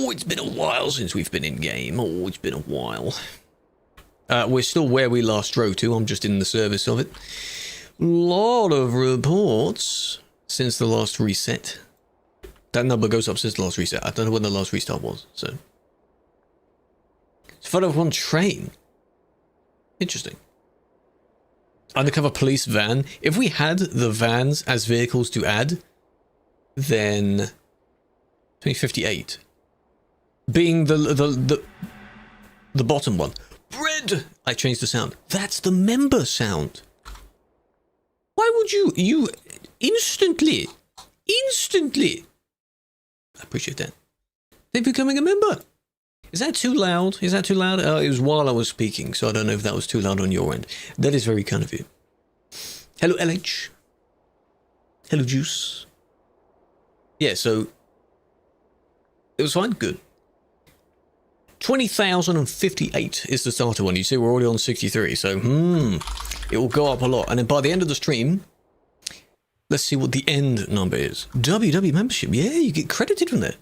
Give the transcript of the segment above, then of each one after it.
Oh, it's been a while since we've been in game. Oh, it's been a while. We're still where we last drove to. I'm just in the service of it. Lot of reports since the last reset. That number goes up since the last reset. I don't know when the last restart was, so. It's a photo of one train. Interesting. Undercover police van. If we had the vans as vehicles to add, then 2058 being the bottom one. Bread. I changed the sound. That's the member sound. Why would you instantly? I appreciate that. They're becoming a member. Is that too loud? Is that too loud? It was while I was speaking, so I don't know if that was too loud on your end. That is very kind of you. Hello, LH. Hello, Juice. Yeah, so it was fine. Good. 20,058 is the starter one. You see, we're already on 63, so it will go up a lot. And then by the end of the stream, let's see what the end number is. WW membership. Yeah, you get credited from there.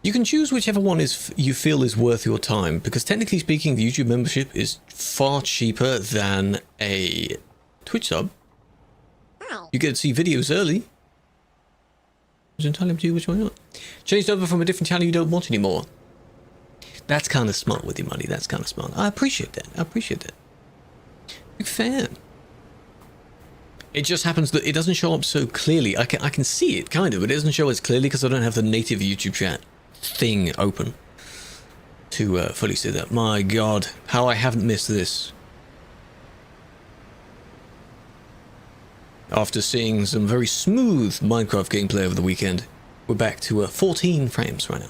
You can choose whichever one you feel is worth your time, because technically speaking, the YouTube membership is far cheaper than a Twitch sub. You get to see videos early. It's entirely up to you which one you want. Changed over from a different channel you don't want anymore. That's kind of smart with your money. That's kind of smart. I appreciate that. I appreciate that. Big fan. It just happens that it doesn't show up so clearly. I can see it, kind of, but it doesn't show as clearly because I don't have the native YouTube chat thing open to fully see that. My God, how I haven't missed this. After seeing some very smooth Minecraft gameplay over the weekend, we're back to 14 frames right now.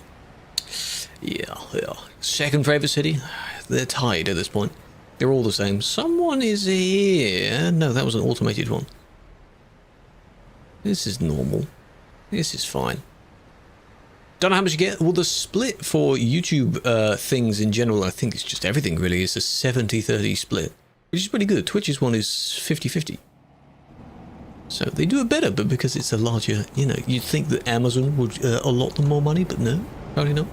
Yeah. Second favorite city? They're tied at this point. They're all the same. Someone is here. No, that was an automated one. This is normal. This is fine. Don't know how much you get. Well, the split for YouTube things in general, I think it's just everything really. It's a 70-30 split, which is pretty good. Twitch's one is 50-50. So they do it better, but because it's a larger, you'd think that Amazon would allot them more money, but no, probably not.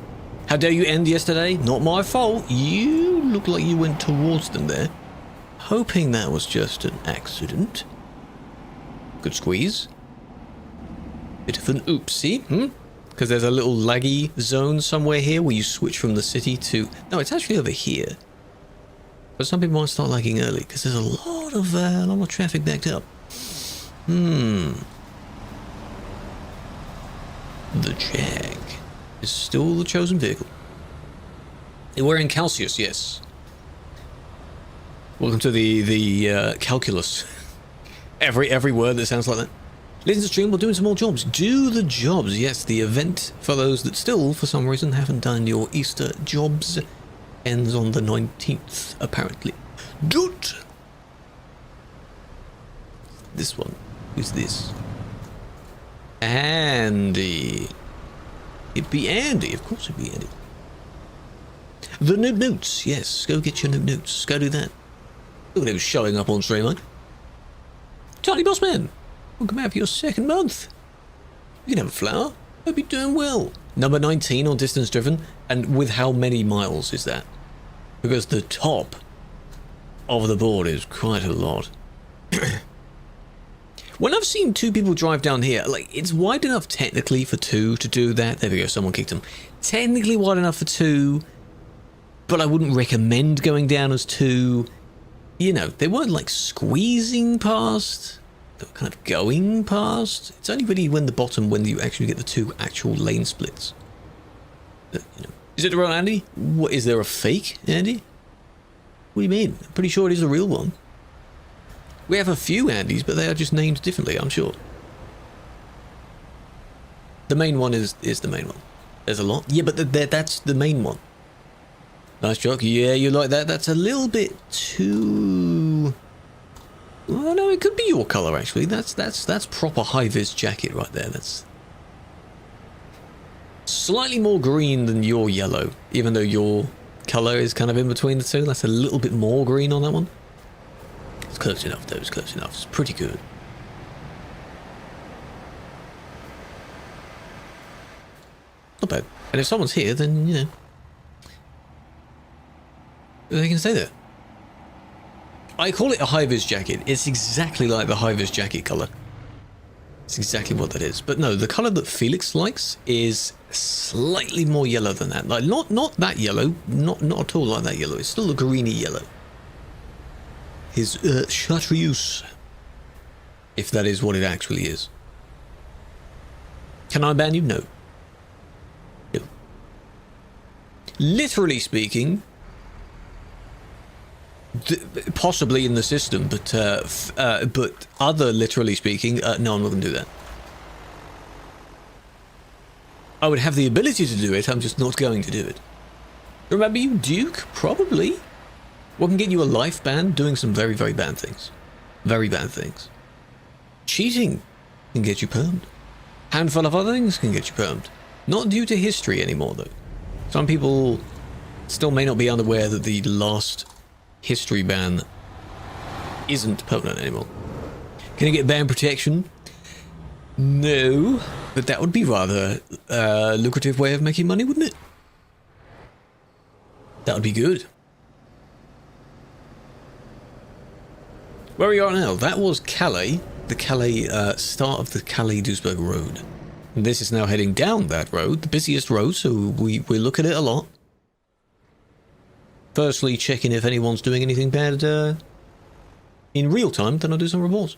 How dare you end yesterday? Not my fault. You look like you went towards them there. Hoping that was just an accident. Good squeeze. Bit of an oopsie, Because there's a little laggy zone somewhere here where you switch from the city to... No, it's actually over here. But some people might start lagging early because there's a lot of traffic backed up. The Jag is still the chosen vehicle. We're in Calcius, yes. Welcome to the calculus. Every word that sounds like that. Listen to stream, we're doing some more jobs. Do the jobs, yes. The event for those that still, for some reason, haven't done your Easter jobs ends on the 19th, apparently. Dude! This one. Who's this? Andy. It'd be Andy, of course it'd be Andy. The notes, yes. Go get your notes. Go do that. Look at him showing up on stream, mate. Charlie Bossman. Welcome out for your second month. You can have a flower. Hope you're doing well. Number 19 on distance driven. And with how many miles is that? Because the top of the board is quite a lot. When I've seen two people drive down here, like, it's wide enough technically for two to do that. There we go, someone kicked them. Technically wide enough for two, but I wouldn't recommend going down as two. They weren't like squeezing past. They were kind of going past. It's only really when you actually get the two actual lane splits. Is it the real Andy? What, is there a fake Andy? What do you mean? I'm pretty sure it is the real one. We have a few Andys, but they are just named differently, I'm sure. The main one is the main one. There's a lot. Yeah, but that's the main one. Nice joke. Yeah, you like that? That's a little bit too... Well, no, it could be your colour, actually. That's proper high-vis jacket right there. That's slightly more green than your yellow, even though your colour is kind of in between the two. That's a little bit more green on that one. It's close enough, though. It's close enough. It's pretty good. Not bad. And if someone's here, then, you know, they can stay there. I call it a high-vis jacket. It's exactly like the high-vis jacket color. It's exactly what that is. But no, the color that Felix likes is slightly more yellow than that. Like, not that yellow. Not at all like that yellow. It's still a greeny yellow. His chartreuse. If that is what it actually is. Can I ban you? No. No. Literally speaking, possibly in the system, but other literally speaking, no, I'm not going to do that. I would have the ability to do it, I'm just not going to do it. Remember you, Duke? Probably. What can get you a life ban? Doing some very, very bad things. Very bad things. Cheating can get you permed. Handful of other things can get you permed. Not due to history anymore, though. Some people still may not be unaware that the last history ban isn't permanent anymore. Can you get ban protection? No, but that would be rather a lucrative way of making money, wouldn't it? That would be good. Where we are now, that was Calais, the Calais, start of the Calais-Duisburg road. And this is now heading down that road, the busiest road, so we look at it a lot. Firstly, checking if anyone's doing anything bad in real time, then I'll do some reports.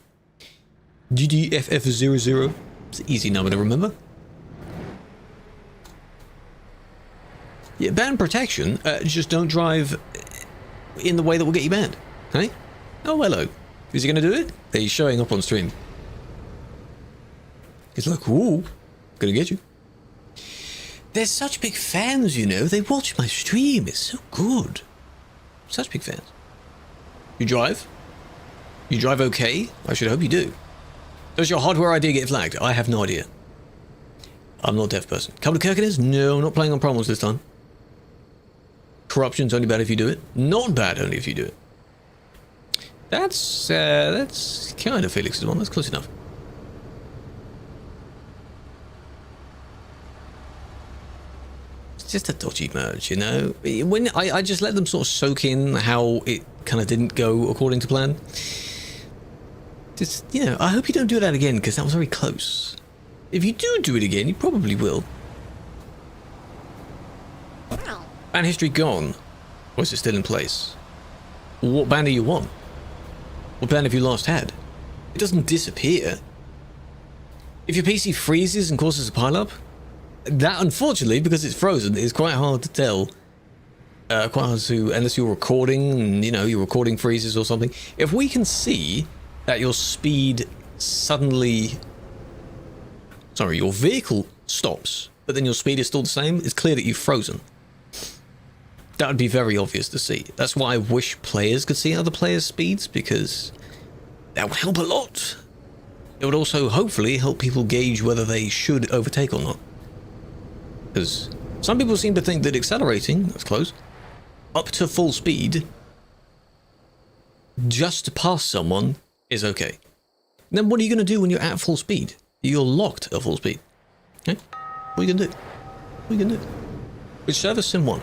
GDFF00, it's an easy number to remember. Yeah, ban protection, just don't drive in the way that will get you banned. Hey? Oh, hello. Is he going to do it? He's showing up on stream. He's like, ooh, gonna get you. They're such big fans, you know. They watch my stream. It's so good. Such big fans. You drive? You drive okay? I should hope you do. Does your hardware ID get flagged? I have no idea. I'm not a deaf person. Couple of Kirkiners? No, not playing on promos this time. Corruption's only bad if you do it. Not bad only if you do it. That's kind of Felix's one. That's close enough. It's just a dodgy merge, you know. When I just let them sort of soak in how it kind of didn't go according to plan. Just, you know, I hope you don't do that again because that was very close. If you do it again, you probably will. Ban history gone, or is it still in place? What ban do you want? What ban have you last had? It doesn't disappear. If your PC freezes and causes a pileup, that unfortunately, because it's frozen, is quite hard to tell. Quite hard to, unless you're recording and, you know, your recording freezes or something. If we can see that your speed suddenly... Sorry, your vehicle stops, but then your speed is still the same, it's clear that you've frozen. That would be very obvious to see. That's why I wish players could see other players' speeds, because that would help a lot. It would also hopefully help people gauge whether they should overtake or not. Because some people seem to think that accelerating, that's close, up to full speed, just to pass someone is okay. And then what are you going to do when you're at full speed? You're locked at full speed. Okay? What are you going to do? What are you going to do? Which server? Sim 1.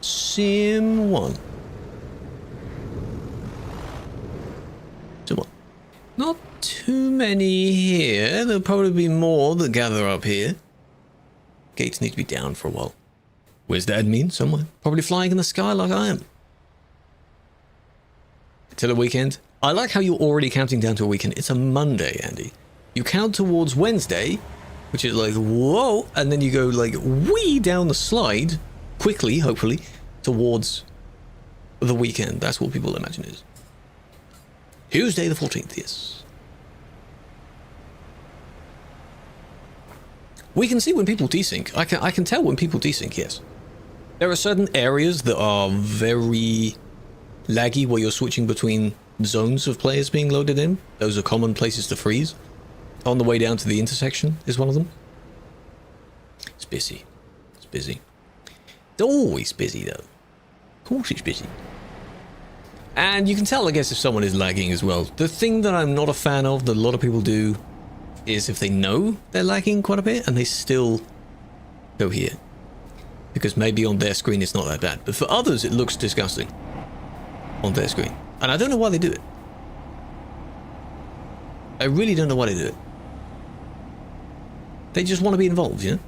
Sim 1. Sim 1. Not too many here. There'll probably be more that gather up here. Gates need to be down for a while. Where's the admin? Somewhere. Probably flying in the sky like I am. Till a weekend. I like how you're already counting down to a weekend. It's a Monday, Andy. You count towards Wednesday, which is like, whoa, and then you go like wee down the slide, quickly, hopefully, towards the weekend. That's what people imagine it is. Tuesday the 14th, yes. We can see when people desync. I can tell when people desync, yes. There are certain areas that are very laggy where you're switching between zones of players being loaded in. Those are common places to freeze. On the way down to the intersection is one of them. It's busy. It's busy. It's always busy though. Of course it's busy. And you can tell, I guess, if someone is lagging as well. The thing that I'm not a fan of, that a lot of people do, is if they know they're lagging quite a bit and they still go here. Because maybe on their screen it's not that bad. But for others, it looks disgusting on their screen. And I don't know why they do it. I really don't know why they do it. They just want to be involved, you know?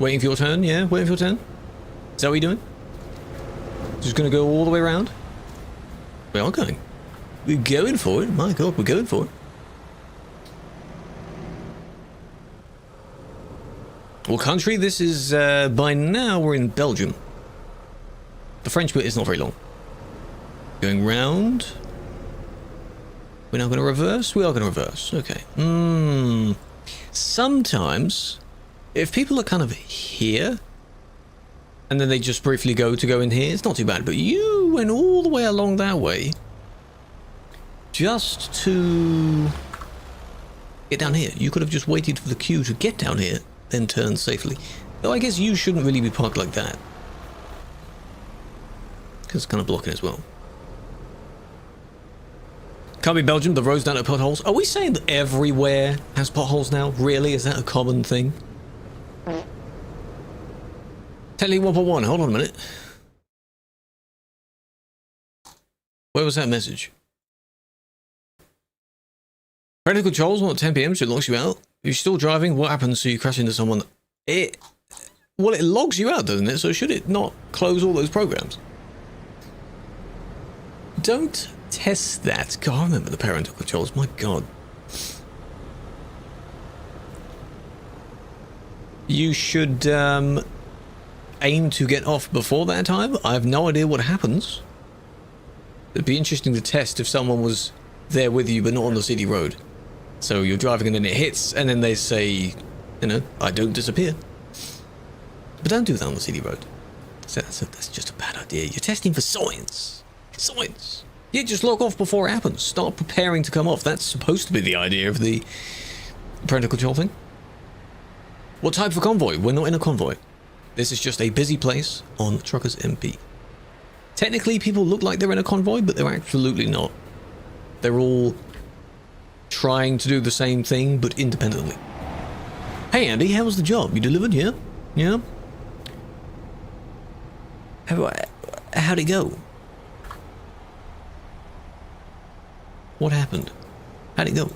Waiting for your turn, yeah? Waiting for your turn? Is that what you're doing? Just gonna go all the way around? We are going. We're going for it. My God, we're going for it. What country? This is, by now we're in Belgium. The French bit is not very long. Going round. We're now going to reverse? We are going to reverse. Okay. Sometimes, if people are kind of here, and then they just briefly go in here, it's not too bad. But you went all the way along that way just to get down here. You could have just waited for the queue to get down here, then turn safely. Though I guess you shouldn't really be parked like that, because it's kind of blocking as well. Can't be Belgium, the roads don't have potholes. Are we saying that everywhere has potholes now? Really? Is that a common thing? Telly 1.1, hold on a minute. Where was that message? Parental controls on at 10 PM, so it logs you out. If you're still driving, what happens so you crash into someone? Well, it logs you out, doesn't it? So should it not close all those programs? Don't test that. God, I remember the parental controls. My God. You should aim to get off before that time. I have no idea what happens. It'd be interesting to test if someone was there with you but not on the city road. So you're driving and then it hits and then they say, you know, I don't disappear. But don't do that on the city road. That's just a bad idea. You're testing for science. Science. Yeah, just log off before it happens. Start preparing to come off. That's supposed to be the idea of the parental control thing. What type of convoy? We're not in a convoy. This is just a busy place on TruckersMP. Technically, people look like they're in a convoy, but they're absolutely not. They're all trying to do the same thing, but independently. Hey, Andy, how was the job? You delivered, yeah? Yeah? How'd it go? What happened? How'd it go?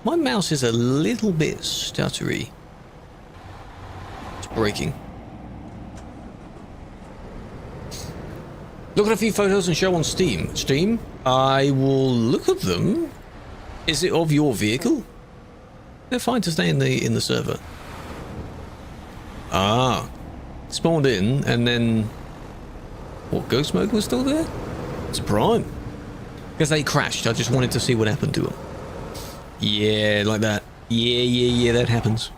My mouse is a little bit stuttery. It's breaking. Look at a few photos and show on Steam. Steam? I will look at them. Is it of your vehicle? They're fine to stay in the server. Ah. Spawned in and then... What, Ghost Mode was still there? It's Prime. Because they crashed. I just wanted to see what happened to them. Yeah, like that. Yeah, that happens.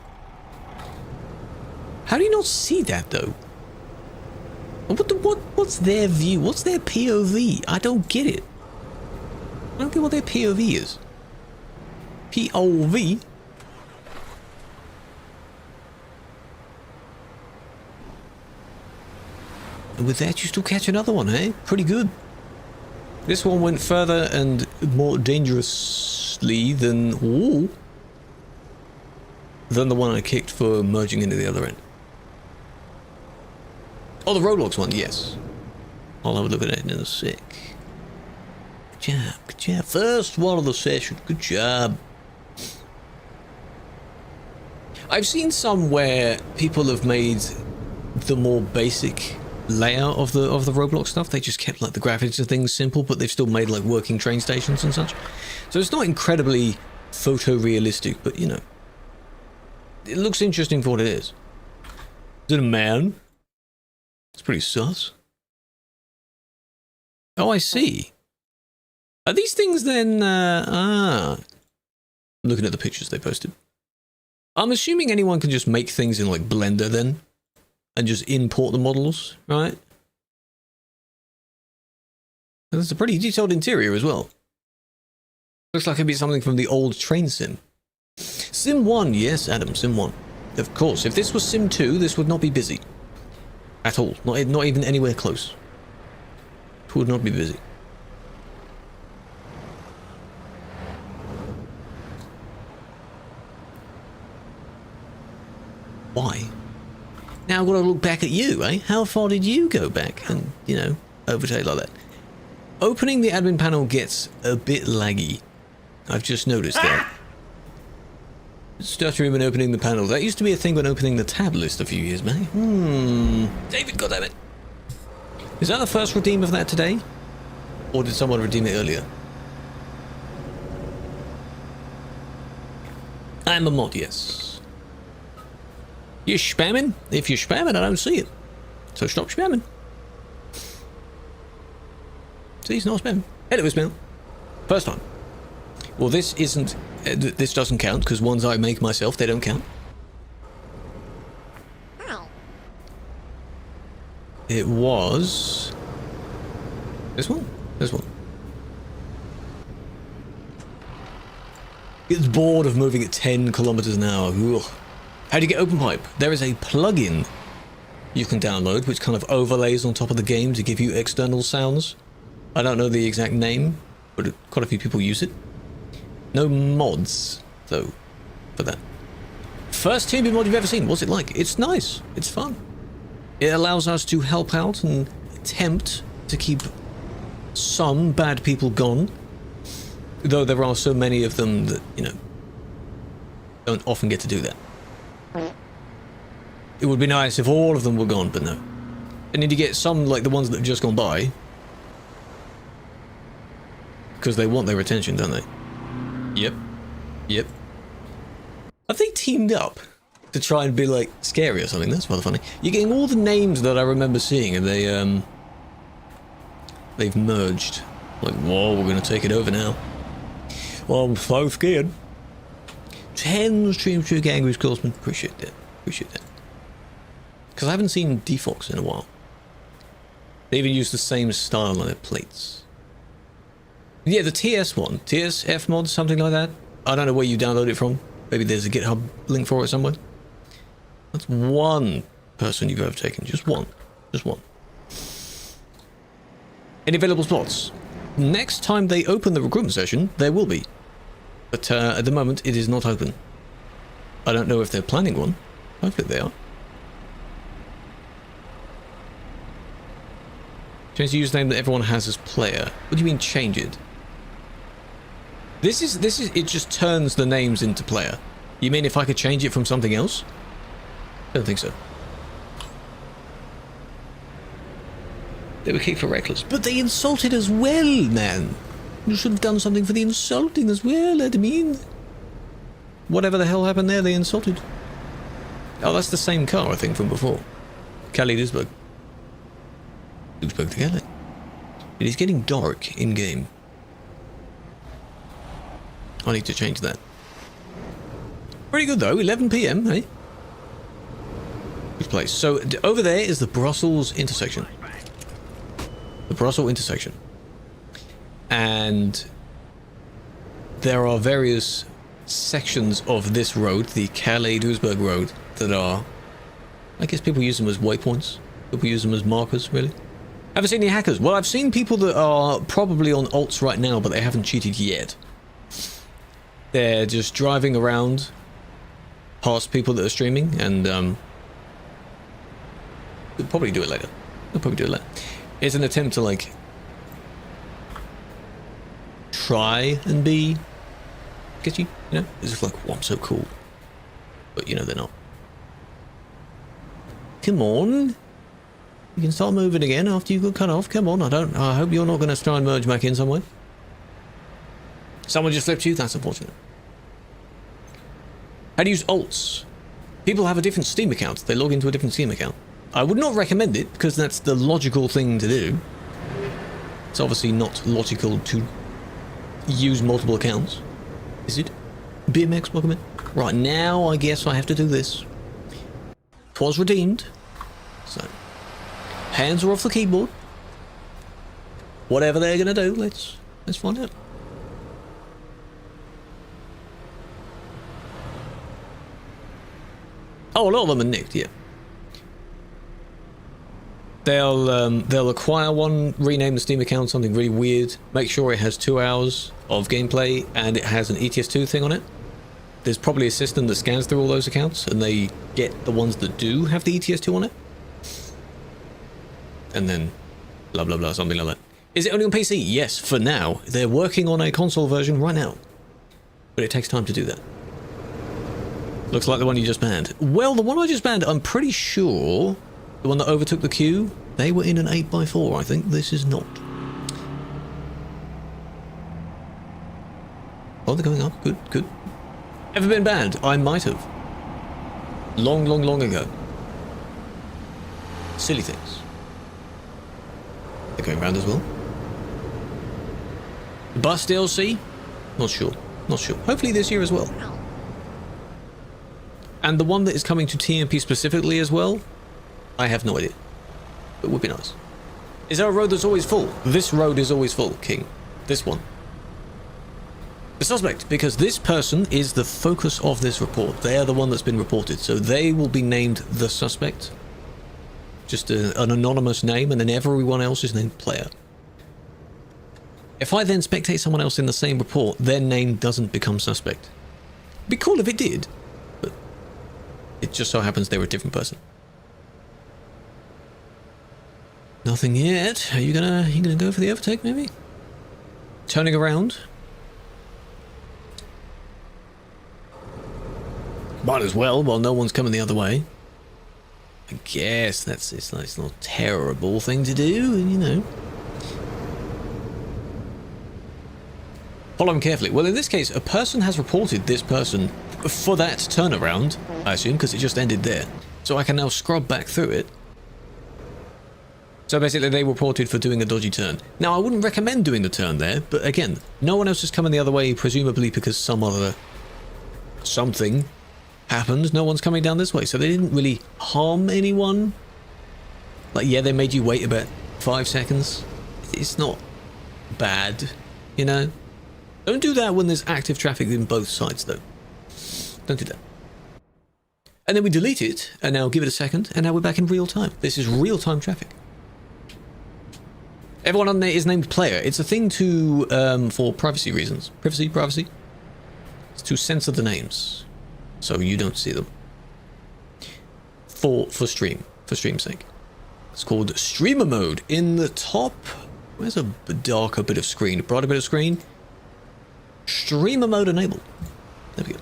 How do you not see that, though? What's their view? What's their POV? I don't get it. I don't get what their POV is. POV? And with that, you still catch another one, eh? Pretty good. This one went further and more dangerously than the one I kicked for merging into the other end. Oh, the roadblocks one, yes. I'll have a look at it in a sec. Good job. First one of the session. Good job. I've seen some where people have made the more basic layout of the Roblox stuff. They just kept like the graphics and things simple, but they've still made like working train stations and such. So it's not incredibly photorealistic, but you know, it looks interesting for what it is. Is it a man? It's pretty sus. Oh, I see. Are these things then, looking at the pictures they posted. I'm assuming anyone can just make things in like Blender then, and just import the models, right? And it's a pretty detailed interior as well. Looks like it'd be something from the old train sim. Sim 1, yes, Adam, Sim 1. Of course, if this was Sim 2, this would not be busy. At all. Not even anywhere close. It would not be busy. Why? Now I've got to look back at you, eh? How far did you go back and, you know, overtake like that? Opening the admin panel gets a bit laggy. I've just noticed that. Stuttering when opening the panel. That used to be a thing when opening the tab list a few years back. David, goddammit. Is that the first redeem of that today? Or did someone redeem it earlier? I'm a mod, yes. You're spamming? If you're spamming, I don't see it. So stop spamming. See, it's not spamming. Hello, Ismail. First time. Well, this isn't... this doesn't count, because ones I make myself, they don't count. It was... this one? This one. It's bored of moving at 10 kilometers an hour. Ugh. How do you get OpenPipe? There is a plugin you can download which kind of overlays on top of the game to give you external sounds. I don't know the exact name, but quite a few people use it. No mods, though, for that. First TMB mod you've ever seen. What's it like? It's nice. It's fun. It allows us to help out and attempt to keep some bad people gone. Though there are so many of them that, you know, don't often get to do that. It would be nice if all of them were gone, but no. And then you get some, like the ones that have just gone by. Because they want their attention, don't they? Yep. Yep. Have they teamed up to try and be, like, scary or something? That's rather funny. You're getting all the names that I remember seeing, and they've merged. Like, whoa, we're going to take it over now. Well, I'm so scared. 10 streams to Angry's Closman. Appreciate that. Appreciate that. Because I haven't seen Defox in a while. They even use the same style on their plates. Yeah, the TS one. TSF mod, something like that. I don't know where you download it from. Maybe there's a GitHub link for it somewhere. That's one person you've overtaken. Just one. Just one. Any available slots? Next time they open the recruitment session, there will be. But at the moment, it is not open. I don't know if they're planning one. Hopefully they are. Change the username that everyone has as player. What do you mean change it? This is it just turns the names into player. You mean if I could change it from something else? I don't think so. They were kicked for reckless. But they insulted as well, man. You should have done something for the insulting as well, I mean. Whatever the hell happened there, they insulted. Oh, that's the same car, I think, from before. Calais Duisburg. Duisburg to Calais. It is getting dark in-game. I need to change that. Pretty good, though. 11 PM, hey? Good place. So, over there is the Brussels intersection. The Brussels intersection. And there are various sections of this road, the Calais-Duisburg road, that are... I guess people use them as waypoints. People use them as markers, really. Haven't seen any hackers. Well, I've seen people that are probably on alts right now, but they haven't cheated yet. They're just driving around past people that are streaming, and they'll probably do it later. They'll probably do it later. It's an attempt to, like, try and be, get you know? It's just like, oh, I'm so cool. But, you know, they're not. Come on. You can start moving again after you got cut off. Come on, I hope you're not going to try and merge back in somewhere. Someone just flipped you? That's unfortunate. How to use alts? People have a different Steam account. They log into a different Steam account. I would not recommend it, because that's the logical thing to do. It's obviously not logical to use multiple accounts. Is it? BMX, welcome in. Right, now I guess I have to do this. 'Twas redeemed. So, hands are off the keyboard. Whatever they're gonna do, let's find out. Oh, a lot of them are nicked, yeah. They'll acquire one, rename the Steam account something really weird, make sure it has 2 hours of gameplay, and it has an ETS2 thing on it. there's probably a system that scans through all those accounts and they get the ones that do have the ETS2 on it. And then blah, blah, blah, something like that. Is it only on PC? Yes, for now. They're working on a console version right now. But it takes time to do that. Looks like the one you just banned. Well, the one I just banned, I'm pretty sure the one that overtook the queue, they were in an 8x4. I think this is not. Oh, they're going up. Good, good. Ever been banned? I might have. Long, long, long ago. Silly things. They're going round as well. Bus DLC? Not sure. Not sure. Hopefully this year as well. And the one that is coming to TMP specifically as well, I have no idea. But it would be nice. Is there a road that's always full? This road is always full, King. This one. The suspect, because this person is the focus of this report. They are the one that's been reported, so they will be named the suspect. Just an anonymous name, and then everyone else is named player. If I then spectate someone else in the same report, their name doesn't become suspect. It'd be cool if it did, but it just so happens they were a different person. Nothing yet. Are you gonna go for the overtake, maybe? Turning around. Might as well, while no one's coming the other way. I guess it's not a terrible thing to do, you know. Follow him carefully. Well, in this case, a person has reported this person for that turnaround, I assume, because it just ended there. So I can now scrub back through it. So basically, they reported for doing a dodgy turn. Now, I wouldn't recommend doing the turn there, but again, no one else is coming the other way, presumably because some other something happened. No one's coming down this way, so they didn't really harm anyone. Like, yeah, they made you wait about 5 seconds. It's not bad, you know? Don't do that when there's active traffic in both sides, though. Don't do that. And then we delete it, and now give it a second, and now we're back in real time. This is real-time traffic. Everyone on there is named player. It's a thing to, for privacy reasons. Privacy? It's to censor the names, so you don't see them. For stream's sake. It's called streamer mode. In the top, where's a darker bit of screen? A brighter bit of screen? Streamer mode enabled. There we go.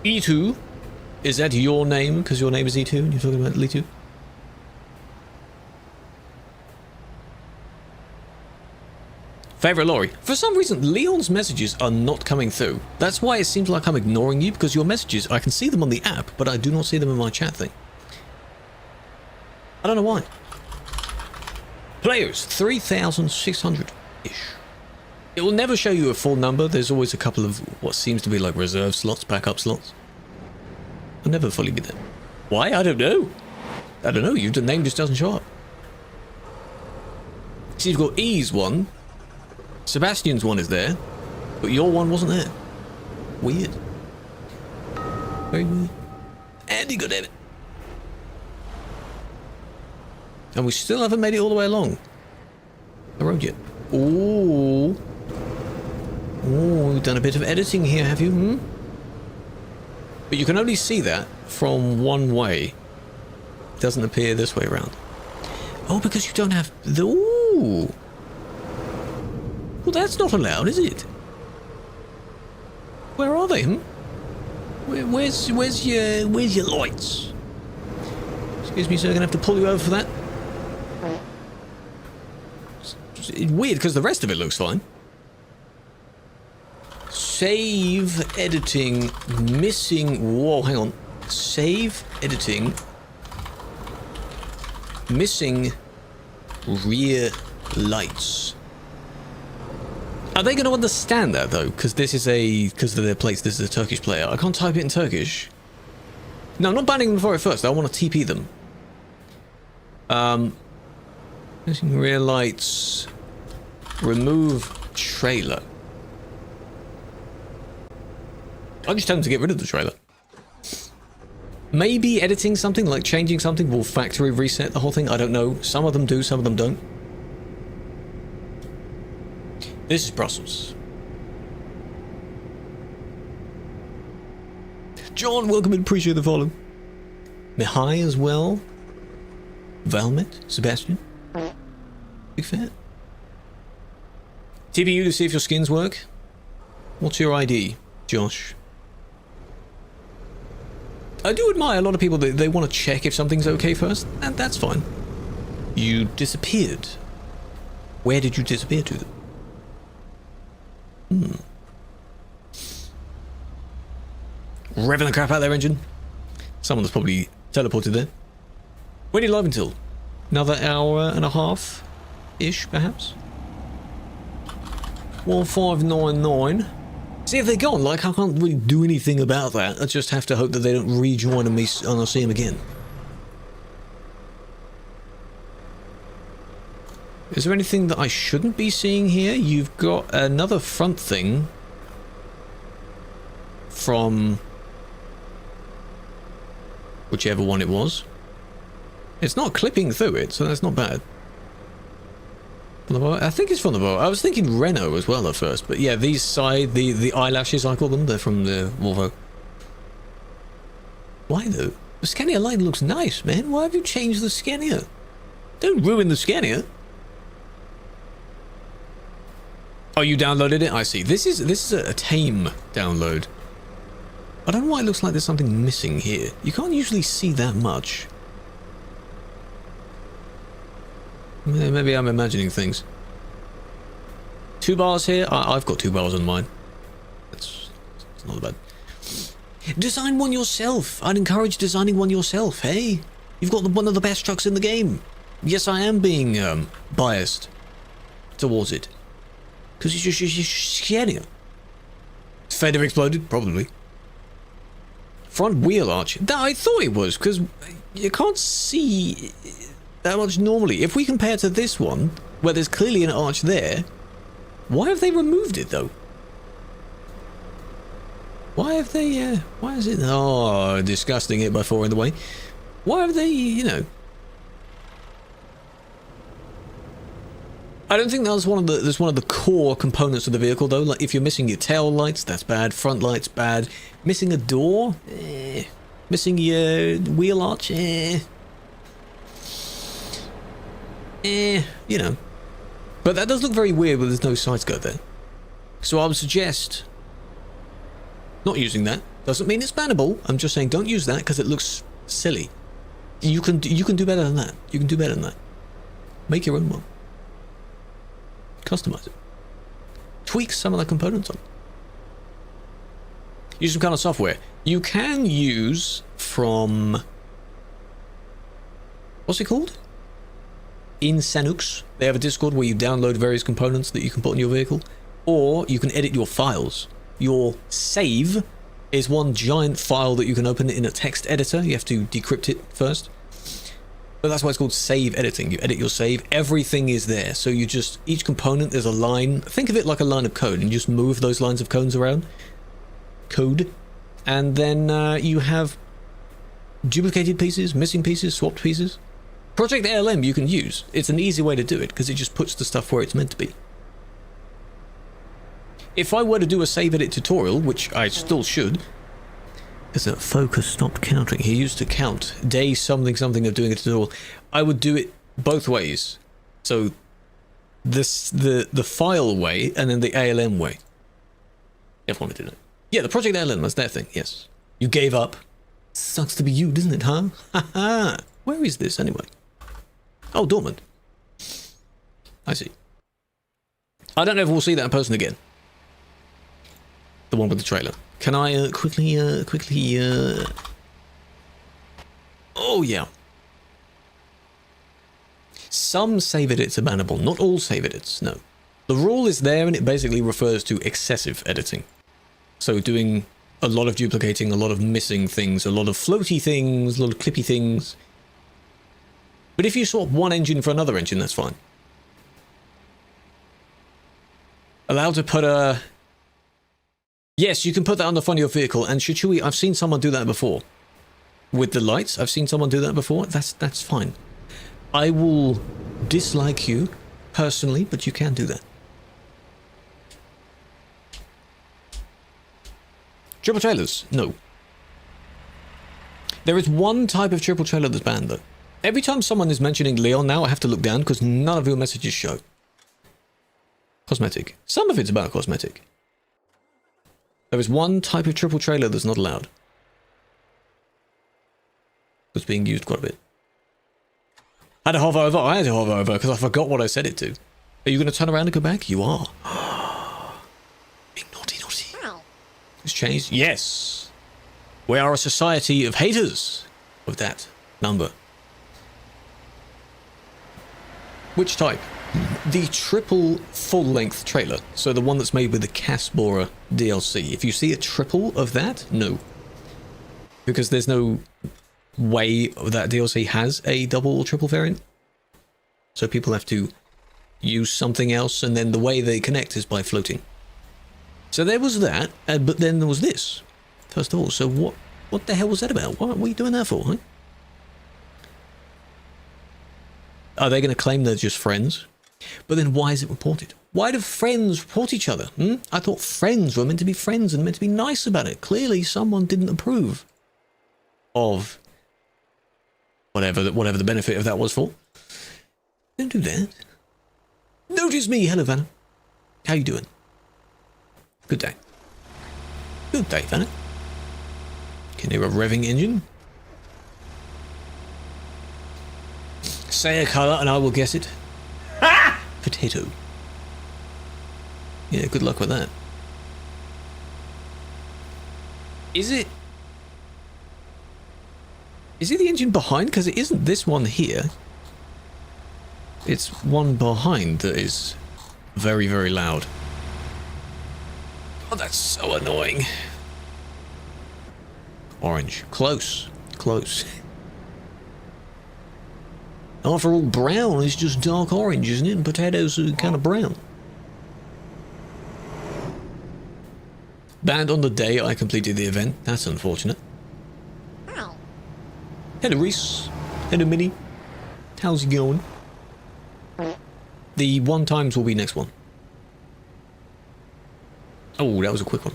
E2, is that your name? Because your name is E2 and you're talking about E2? Favorite lorry. For some reason, Leon's messages are not coming through. That's why it seems like I'm ignoring you, because your messages, I can see them on the app, but I do not see them in my chat thing. I don't know why. Players, 3,600-ish. It will never show you a full number. There's always a couple of what seems to be like reserve slots, backup slots. I'll never fully be there. Why? I don't know. I don't know. The name just doesn't show up. See, you've got E's one. Sebastian's one is there, but your one wasn't there. Weird. Very weird. Andy, goddammit. And we still haven't made it all the way along the road yet. Ooh. Ooh, you've done a bit of editing here, have you? But you can only see that from one way. It doesn't appear this way around. Oh, because you don't have the... Ooh. Well, that's not allowed, is it? Where are they? Where's your lights? Excuse me, sir. I'm gonna have to pull you over for that. It's weird because the rest of it looks fine. Save editing missing. Whoa, hang on. Save editing missing rear lights. Are they going to understand that though? Because this is because of their place. This is a Turkish player. I can't type it in Turkish. No, I'm not banning them for it first. I want to TP them. Missing rear lights. Remove trailer. I just tell them to get rid of the trailer. Maybe editing something, like changing something, will factory reset the whole thing. I don't know. Some of them do, some of them don't. This is Brussels. John, welcome and appreciate the follow. Mihai as well. Valmet, Sebastian. Big fan. TPU to see if your skins work. What's your ID, Josh? I do admire a lot of people that they want to check if something's okay first, and that's fine. You disappeared. Where did you disappear to? Revving the crap out of their engine. Someone's probably teleported there. When are you live until? Another hour and a half-ish, perhaps? 1599. See if they're gone. Like, I can't really do anything about that. I just have to hope that they don't rejoin and I'll see them again. Is there anything that I shouldn't be seeing here? You've got another front thing from whichever one it was. It's not clipping through it, so that's not bad. I think it's from the boat. I was thinking Renault as well at first, but yeah, these side, the eyelashes, I call them, they're from the Volvo. Why though? The Scania line looks nice, man. Why have you changed the Scania? Don't ruin the Scania. Oh, you downloaded it? I see. This is a tame download. I don't know why it looks like there's something missing here. You can't usually see that much. Maybe I'm imagining things. 2 bars here. I've got 2 bars on mine. That's not bad. Design one yourself. I'd encourage designing one yourself. Hey, you've got one of the best trucks in the game. Yes, I am being biased towards it. Because it's just Scania. Fender exploded? Probably. Front wheel arch. I thought it was, because you can't see that much normally. If we compare to this one, where there's clearly an arch there, why have they removed it, though? Why have they, why is it... Oh, disgusting it by 4 in the way. Why have they, you know... I don't think that's one of the core components of the vehicle, though. Like, if you're missing your tail lights, that's bad. Front lights, bad. Missing a door? Missing your wheel arch? You know. But that does look very weird when there's no side skirt there. So I would suggest not using that. Doesn't mean it's bannable. I'm just saying don't use that because it looks silly. You can do better than that. You can do better than that. Make your own one. Customize it. Tweak some of the components on. Use some kind of software. You can use from... What's it called? Insanux. They have a Discord where you download various components that you can put in your vehicle. Or you can edit your files. Your save is one giant file that you can open in a text editor. You have to decrypt it first. But that's why it's called save editing. You edit your save, everything is there. So you just, each component is a line. Think of it like a line of code and you just move those lines of codes around. And then you have duplicated pieces, missing pieces, swapped pieces. Project ALM you can use. It's an easy way to do it because it just puts the stuff where it's meant to be. If I were to do a save edit tutorial, which I still should, is that Focus stopped counting. He used to count day something something of doing a tutorial. I would do it both ways. So this the file way and then the ALM way. Everyone would do that. Yeah, the Project ALM, that's their thing, yes. You gave up. Sucks to be you, doesn't it, huh? Haha. Where is this anyway? Oh, dormant. I see. I don't know if we'll see that in person again. The one with the trailer. Can I quickly... Oh, yeah. Some save edits are bannable. Not all save edits, no. The rule is there and it basically refers to excessive editing. So doing a lot of duplicating, a lot of missing things, a lot of floaty things, a lot of clippy things. But if you swap one engine for another engine, that's fine. Allowed to put a... Yes, you can put that on the front of your vehicle, and YashTruckee, I've seen someone do that before. With the lights, I've seen someone do that before. That's fine. I will dislike you, personally, but you can do that. Triple trailers? No. There is one type of triple trailer that's banned, though. Every time someone is mentioning Leon now, I have to look down because none of your messages show. Cosmetic. Some of it's about cosmetic. There is one type of triple trailer that's not allowed. It's being used quite a bit. I had to hover over because I forgot what I set it to. Are you going to turn around and go back? You are. Being naughty. It's changed? Yes. We are a society of haters of that number. Which type? The triple full-length trailer. So the one that's made with the Casbora DLC. If you see a triple of that, no. Because there's no way that DLC has a double or triple variant. So people have to use something else, and then the way they connect is by floating. So there was that, but then there was this. First of all, so what the hell was that about? What are you doing that for, huh? Are they going to claim they're just friends? But then why is it reported? Why do friends report each other? I thought friends were meant to be friends and meant to be nice about it. Clearly someone didn't approve of whatever the benefit of that was for. Don't do that. Notice me. Hello, Vanna. How you doing? Good day. Good day, Vanna. Can you hear a revving engine? Say a colour and I will guess it. Potato. Yeah, good luck with that. Is it the engine behind? Because it isn't this one here. It's one behind that is very, very loud. Oh, that's so annoying. Orange. Close. Close. After all, brown is just dark orange, isn't it? And potatoes are kind of brown. Banned on the day I completed the event. That's unfortunate. Hello, Reese. Hello, Minnie. How's it going? The 1x will be next one. Oh, that was a quick one.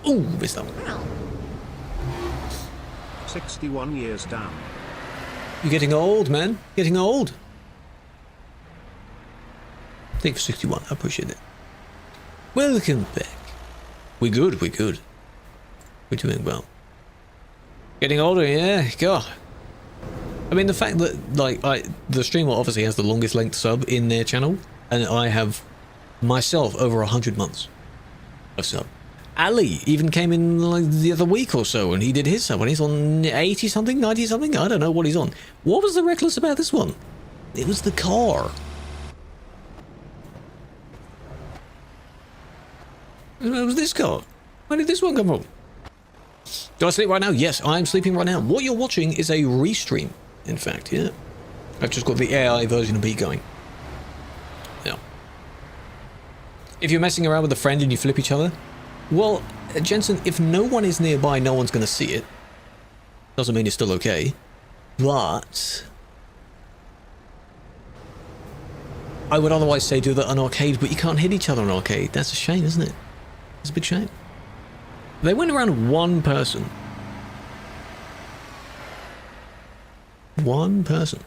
Oh, missed that one. 61 years down. You're getting old, man. Getting old. Thank you for 61. I appreciate it. Welcome back. We're good. We're good. We're doing well. Getting older, yeah. God. I mean, the fact that, like, the streamer obviously has the longest length sub in their channel, and I have myself over 100 months of sub. Ali even came in like the other week or so, and he did his sub, and he's on 80 something, 90 something. I don't know what he's on. What was the reckless about this one? It was the car. It was this car. Where did this one come from? Do I sleep right now? Yes, I'm sleeping right now. What you're watching is a restream, in fact, yeah. I've just got the AI version of me going. Yeah. If you're messing around with a friend and you flip each other, well, Jensen, if no one is nearby, no one's going to see it. Doesn't mean it's still okay. But I would otherwise say do that on arcade, but you can't hit each other on arcade. That's a shame, isn't it? It's a big shame. They went around one person. One person.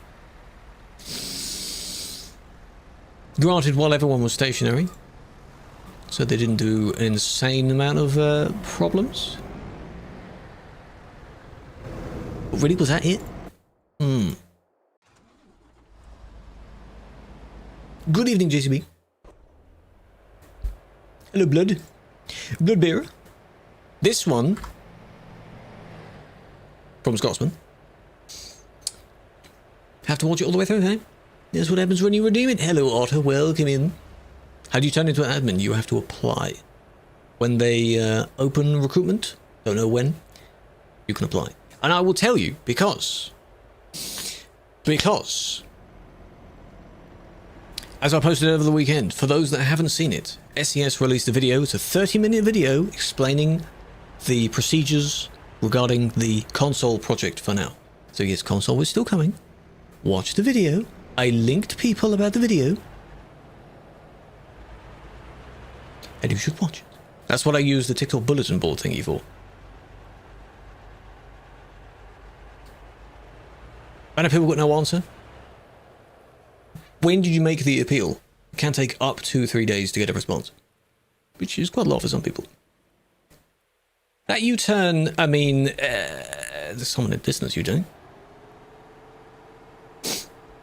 Granted, while everyone was stationary, so they didn't do an insane amount of problems. But really, was that it? Good evening, JCB. Hello, Blood. Blood Bearer. This one from Scotsman. Have to watch it all the way through, hey? That's what happens when you redeem it. Hello, Otter. Welcome in. How do you turn into an admin? You have to apply. When they open recruitment, don't know when, you can apply. And I will tell you, because, as I posted over the weekend, for those that haven't seen it, SES released a video. It's a 30-minute video explaining the procedures regarding the console project for now. So yes, console is still coming. Watch the video. I linked people about the video. And you should watch it. That's what I use the TikTok bulletin board thingy for. I know people got no answer. When did you make the appeal? It can take up to 3 days to get a response, which is quite a lot for some people. That U-turn, I mean, there's someone in distance U-turning.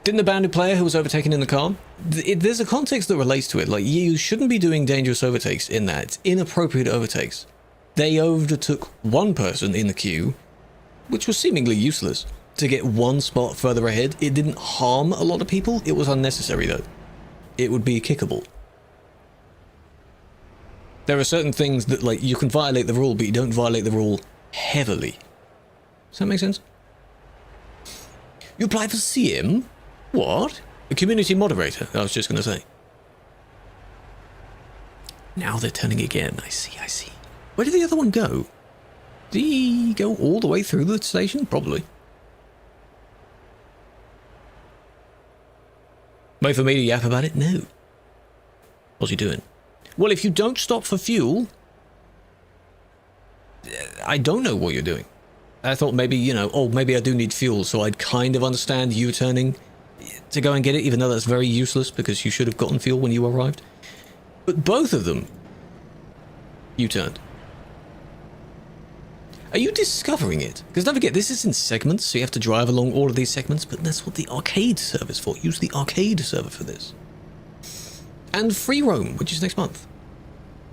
Didn't the banded player who was overtaken in the car? There's a context that relates to it. Like, you shouldn't be doing dangerous overtakes in that. It's inappropriate overtakes. They overtook one person in the queue, which was seemingly useless, to get one spot further ahead. It didn't harm a lot of people. It was unnecessary, though. It would be kickable. There are certain things that, like, you can violate the rule, but you don't violate the rule heavily. Does that make sense? You applied for CM? What? A community moderator, I was just going to say. Now they're turning again. I see, I see. Where did the other one go? Did he go all the way through the station? Probably. Wait for me to yap about it? No. What's he doing? Well, if you don't stop for fuel, I don't know what you're doing. I thought maybe, you know, oh, maybe I do need fuel, so I'd kind of understand you turning to go and get it, even though that's very useless because you should have gotten fuel when you arrived. But both of them, you turned. Are you discovering it? Because don't forget, this is in segments, so you have to drive along all of these segments, but that's what the arcade server is for. Use the arcade server for this. And free roam, which is next month.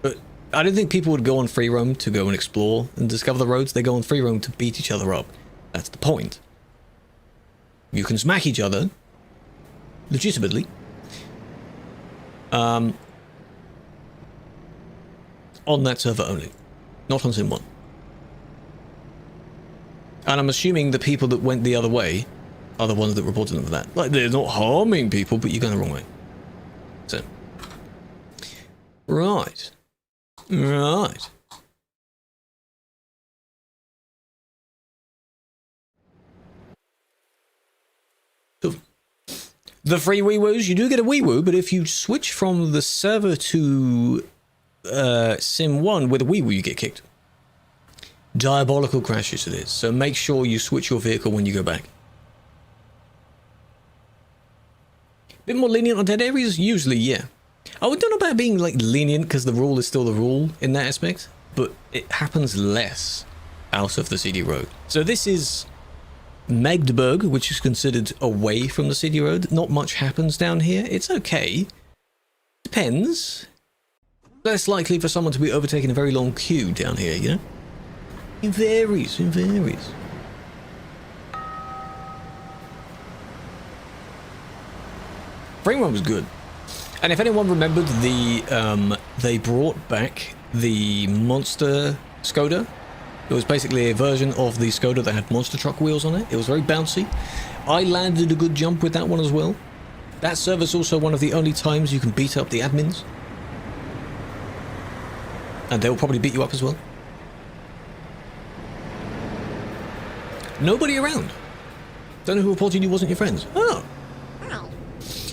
But I don't think people would go on free roam to go and explore and discover the roads. They go on free roam to beat each other up. That's the point. You can smack each other, legitimately, on that server only, not on Sim 1. And I'm assuming the people that went the other way are the ones that reported them for that. Like, they're not harming people, but you're going the wrong way. So, right. Right. So, the free wee-woos, you do get a wee-woo, but if you switch from the server to Sim 1 with a wee-woo, you get kicked. Diabolical crashes it is, so make sure you switch your vehicle when you go back. Bit more lenient on dead areas? Usually, yeah. I don't know about being like lenient because the rule is still the rule in that aspect, but it happens less out of the CD road. So this is Magdeburg, which is considered away from the CD road. Not much happens down here. It's okay. Depends. Less likely for someone to be overtaking a very long queue down here, you know? It varies, it varies. Frame run was good. And if anyone remembered they brought back the monster Skoda. It was basically a version of the Skoda that had monster truck wheels on it. It was very bouncy. I landed a good jump with that one as well. That server's also one of the only times you can beat up the admins. And they'll probably beat you up as well. Nobody around. Don't know who reported you wasn't your friends. Oh.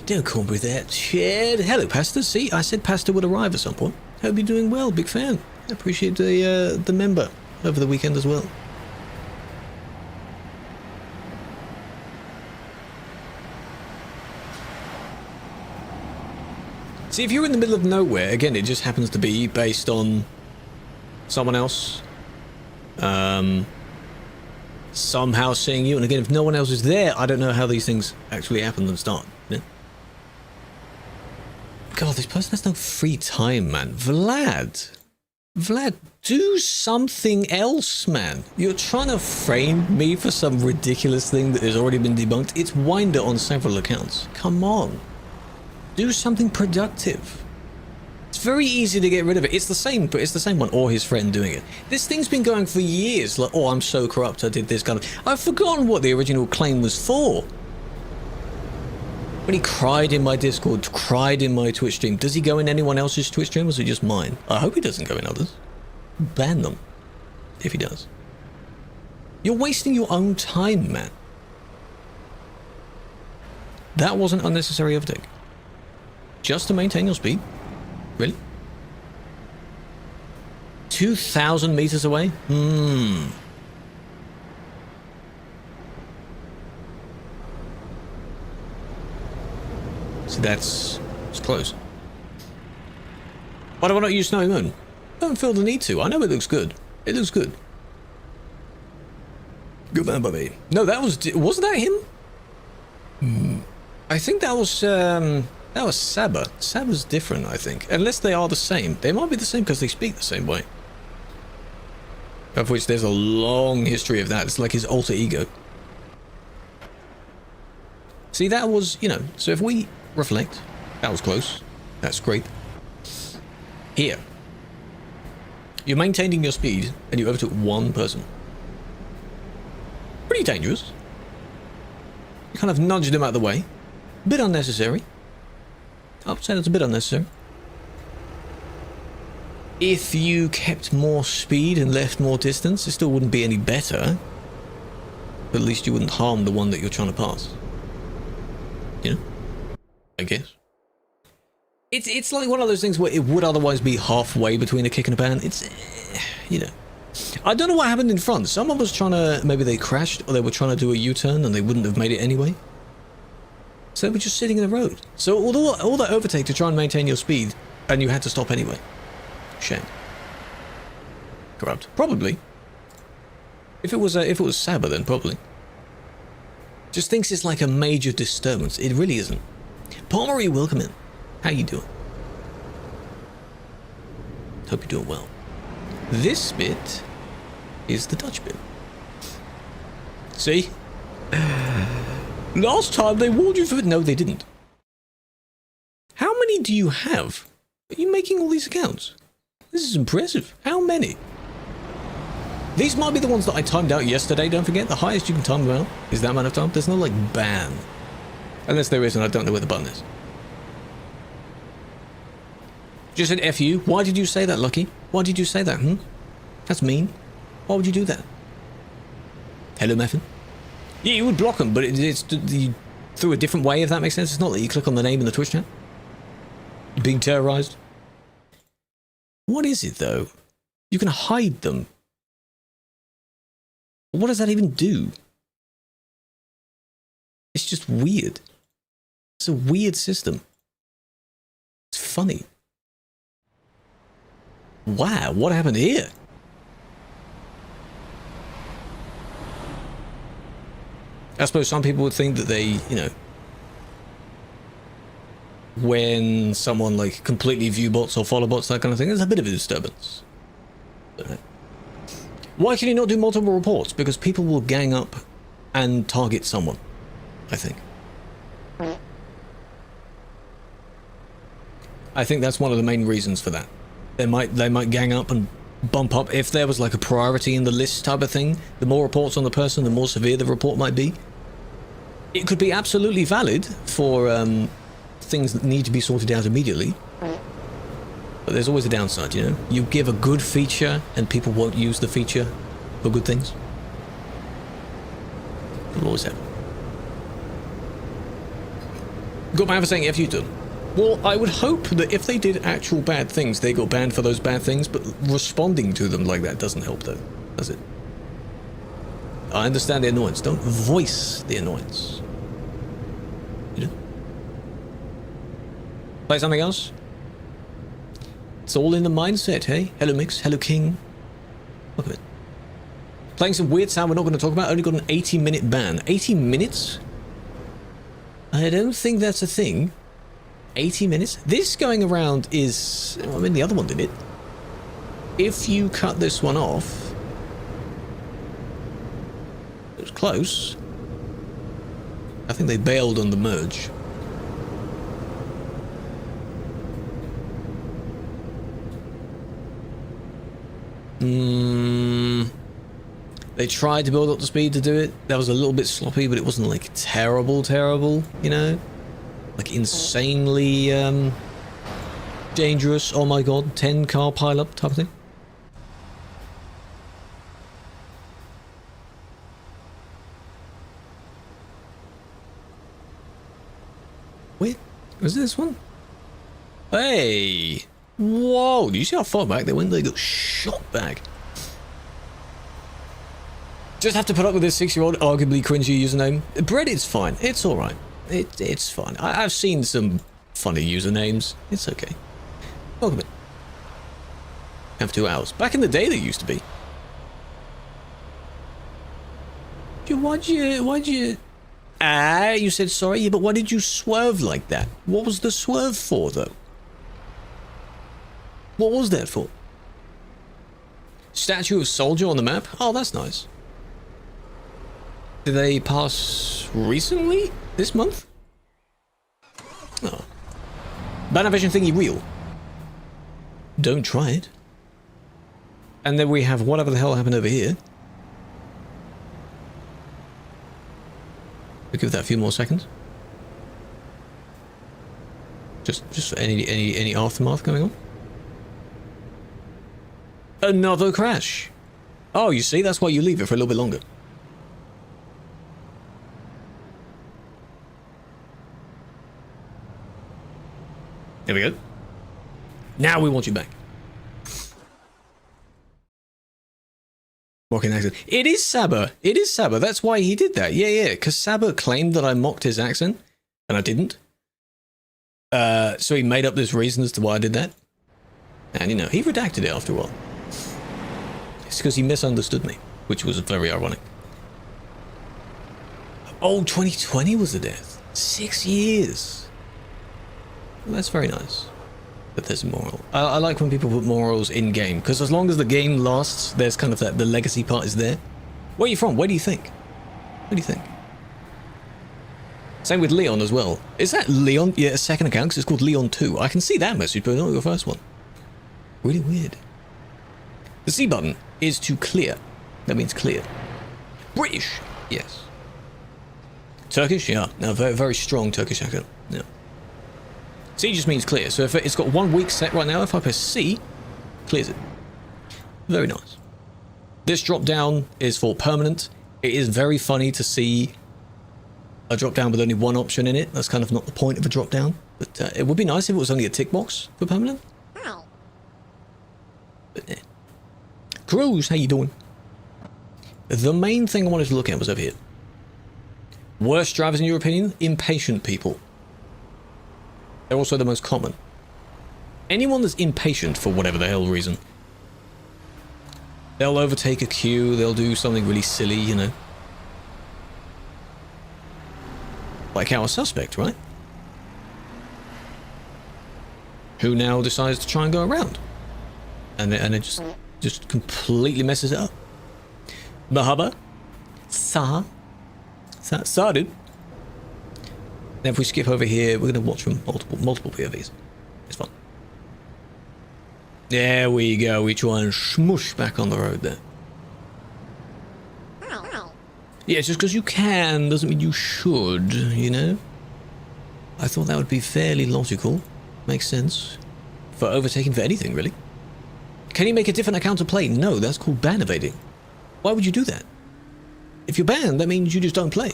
Don't call me that, Chad. Hello, Pasta. See, I said Pasta would arrive at some point. Hope you're doing well. Big fan. I appreciate the member over the weekend as well. See, if you're in the middle of nowhere, again, it just happens to be based on someone else somehow seeing you. And again, if no one else is there, I don't know how these things actually happen and start. You know? God, this person has no free time, man. Vlad, do something else, man. You're trying to frame me for some ridiculous thing that has already been debunked. It's Winder on several accounts. Come on. Do something productive. It's very easy to get rid of it. It's the same, but it's the same one or his friend doing it. This thing's been going for years. Like, oh, I'm so corrupt, I did this kind of... I've forgotten what the original claim was for. When he cried in my Discord, cried in my Twitch stream. Does he go in anyone else's Twitch stream or is it just mine? I hope he doesn't go in others. Ban them. If he does. You're wasting your own time, man. That wasn't unnecessary overtake. Just to maintain your speed? Really? 2,000 meters away? So it's close. Why do I not use Snowy Moon? I don't feel the need to. I know it looks good. It looks good. Good man, Bobby. No, wasn't that him? I think that was Saba. Saba's different, I think. Unless they are the same. They might be the same because they speak the same way. Of which there's a long history of that. It's like his alter ego. See, that was, you know, so if we reflect, that was close. That's great. Here. You're maintaining your speed and you overtook one person. Pretty dangerous. You kind of nudged him out of the way. A bit unnecessary. I'd say that's a bit unnecessary. If you kept more speed and left more distance, it still wouldn't be any better. But at least you wouldn't harm the one that you're trying to pass. You know? I guess. It's like one of those things where it would otherwise be halfway between a kick and a pan. It's, you know. I don't know what happened in front. Someone was trying to, maybe they crashed or they were trying to do a U-turn and they wouldn't have made it anyway. So they were just sitting in the road. So all that overtake to try and maintain your speed and you had to stop anyway. Shame. Corrupt. Probably. If it was Saba, then probably. Just thinks it's like a major disturbance. It really isn't. Palmery, welcome in. How you doing? Hope you're doing well. This bit is the Dutch bit. See? Last time they warned you for it. No, they didn't. How many do you have? Are you making all these accounts? This is impressive. How many? These might be the ones that I timed out yesterday, don't forget. The highest you can time them out is that amount of time. There's no, like, ban. Unless there is, and I don't know where the button is. Just said F you. Why did you say that, Lucky? Why did you say that, That's mean. Why would you do that? Hello, Muffin. Yeah, you would block them, but it's through a different way, if that makes sense. It's not that you click on the name in the Twitch chat. Being terrorized. What is it, though? You can hide them. What does that even do? It's just weird. It's a weird system. It's funny. Wow, what happened here? I suppose some people would think that they, you know, when someone like completely view bots or follow bots, that kind of thing, there's a bit of a disturbance. Why can you not do multiple reports? Because people will gang up and target someone, I think. I think that's one of the main reasons for that. They might gang up and bump up. If there was like a priority in the list type of thing, the more reports on the person, the more severe the report might be. It could be absolutely valid for things that need to be sorted out immediately. But there's always a downside, you know? You give a good feature and people won't use the feature for good things. It'll always happen. Got banned for saying F you to them. Well, I would hope that if they did actual bad things, they got banned for those bad things, but responding to them like that doesn't help though, does it? I understand the annoyance. Don't voice the annoyance. You know? Play something else? It's all in the mindset, hey? Hello Mix, hello King. Look at it. Playing some weird sound we're not going to talk about. Only got an 80-minute ban. 80 minutes? I don't think that's a thing. 80 minutes? This going around is... I mean, the other one did it. If you cut this one off... It was close. I think they bailed on the merge. They tried to build up the speed to do it. That was a little bit sloppy, but it wasn't like terrible, you know? Like insanely dangerous. Oh my god, 10 car pileup type of thing. Wait, was this one? Hey! Whoa, do you see how far back they went? They got shot back. Just have to put up with this 6-year-old arguably cringy username. Bread is fine. It's alright. It's fine. I've seen some funny usernames. It's okay. Welcome in. Have 2 hours. Back in the day, they used to be. Why'd you... you said sorry, yeah, but why did you swerve like that? What was the swerve for, though? What was that for? Statue of Soldier on the map? Oh, that's nice. Did they pass recently? This month? Oh. Banavision thingy real. Don't try it. And then we have whatever the hell happened over here. We'll give that a few more seconds. Just any aftermath going on. Another crash. Oh, you see, that's why you leave it for a little bit longer. There we go. Now we want you back. Mocking accent. It is Saba. It is Saba. That's why he did that. Yeah. Because Saba claimed that I mocked his accent, and I didn't. So he made up this reason as to why I did that. And, you know, he redacted it after a while. It's because he misunderstood me, which was very ironic. Oh, 2020 was the death. 6 years. Well, that's very nice. But there's a moral. I like when people put morals in game, because as long as the game lasts, there's kind of that, the legacy part is there. Where are you from? Where do you think? What do you think? Same with Leon as well. Is that Leon? Yeah, a second account, because it's called Leon 2. I can see that message, but not your first one. Really weird. The C button is to clear. That means clear. British. Yes. Turkish? Yeah. No, very, very strong Turkish accent. Yeah. C just means clear. So if it's got 1 week set right now, if I press C, clears it. Very nice. This drop down is for permanent. It is very funny to see a drop down with only one option in it. That's kind of not the point of a drop down. But it would be nice if it was only a tick box for permanent. But yeah. Krew, how you doing? The main thing I wanted to look at was over here. Worst drivers in your opinion? Impatient people. They're also the most common. Anyone that's impatient for whatever the hell reason. They'll overtake a queue, they'll do something really silly, you know. Like our suspect, right? Who now decides to try and go around. And it just completely messes it up. Mahaba. Sa, dude. Now if we skip over here, we're going to watch from multiple POVs. It's fun. There we go. We try and smush back on the road there. Yeah, just because you can doesn't mean you should, you know? I thought that would be fairly logical. Makes sense. For overtaking for anything, really. Can you make a different account to play? No, that's called ban evading. Why would you do that? If you're banned, that means you just don't play.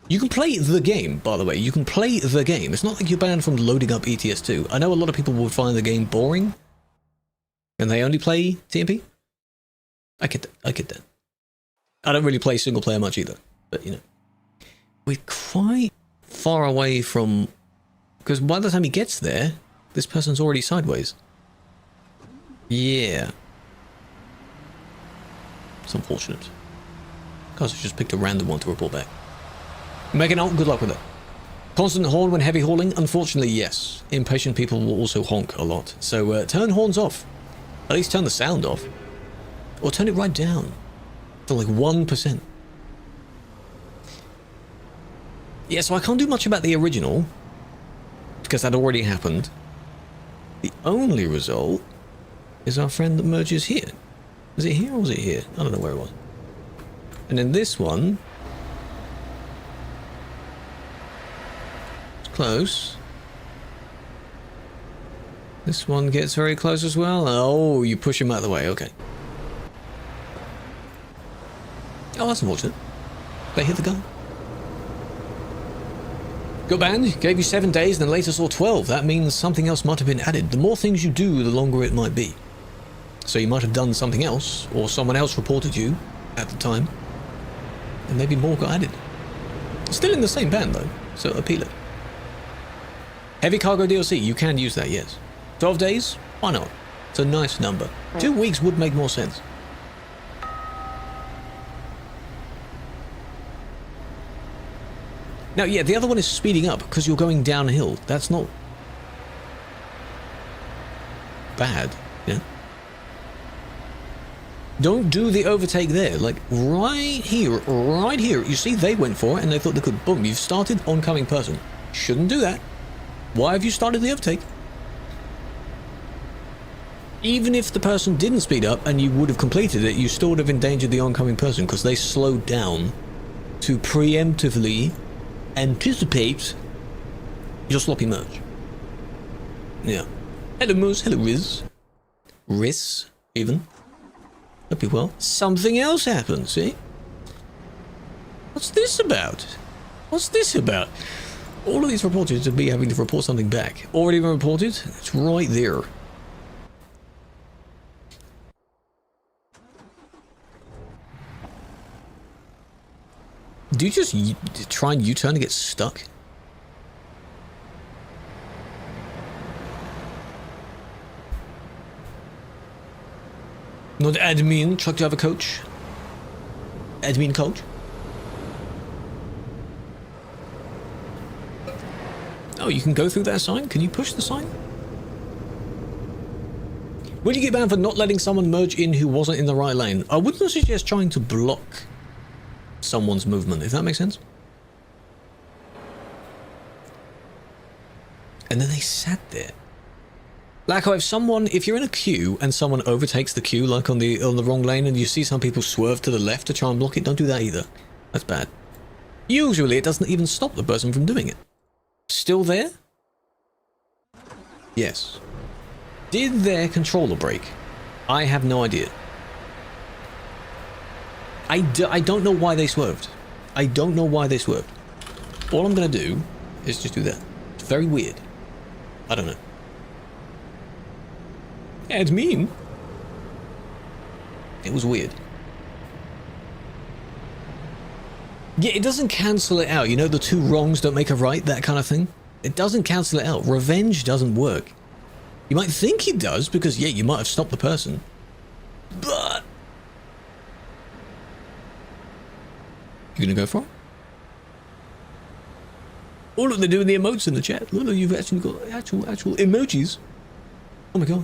You can play the game, by the way. You can play the game. It's not like you're banned from loading up ETS2. I know a lot of people would find the game boring, and they only play TMP. I get that. I get that. I don't really play single player much either, but you know. We're quite far away from... Because by the time he gets there, this person's already sideways. Yeah. It's unfortunate. Guys, I just picked a random one to report back. Megan, oh, good luck with it. Constant horn when heavy hauling? Unfortunately, yes. Impatient people will also honk a lot. So turn horns off. At least turn the sound off. Or turn it right down. To like 1%. Yeah, so I can't do much about the original. Because that already happened. The only result is our friend that merges here. Was it here or was it here? I don't know where it was. And then this one... It's close. This one gets very close as well. Oh, you push him out of the way. Okay. Oh, that's unfortunate. They hit the gun. Got banned, gave you 7 days, then later saw 12. That means something else might have been added. The more things you do, the longer it might be. So you might have done something else, or someone else reported you at the time, and maybe more got added. Still in the same band though, so appeal it. Heavy cargo DLC, you can use that, yes. 12 days? Why not? It's a nice number. 2 weeks would make more sense. Now, yeah, the other one is speeding up because you're going downhill. That's not bad, yeah? Don't do the overtake there. Like, right here. You see, they went for it and they thought they could. Boom, you've started oncoming person. Shouldn't do that. Why have you started the overtake? Even if the person didn't speed up and you would have completed it, you still would have endangered the oncoming person because they slowed down to preemptively anticipate your sloppy merge. Yeah. Hello Moose, hello Riz. Riz, even. Hope you're well. Something else happened, see? What's this about? What's this about? All of these reporters to be having to report something back. Already been reported? It's right there. Do you just try and U-turn and get stuck? Not admin, truck driver coach. Admin coach. Oh, you can go through that sign? Can you push the sign? Will you get banned for not letting someone merge in who wasn't in the right lane? I wouldn't suggest trying to block someone's movement, if that makes sense. And then they sat there. Like, if you're in a queue and someone overtakes the queue, like on the wrong lane, and you see some people swerve to the left to try and block it, don't do that either. That's bad. Usually, it doesn't even stop the person from doing it. Still there? Yes. Did their controller break? I have no idea. I don't know why they swerved. I don't know why they swerved. All I'm going to do is just do that. It's very weird. I don't know. Yeah, it's mean. It was weird. Yeah, it doesn't cancel it out. You know, the two wrongs don't make a right, that kind of thing. It doesn't cancel it out. Revenge doesn't work. You might think it does because, yeah, you might have stopped the person. But... You gonna go for it? Oh, look, they're doing the emotes in the chat. Look, you've actually got actual emojis. Oh my god.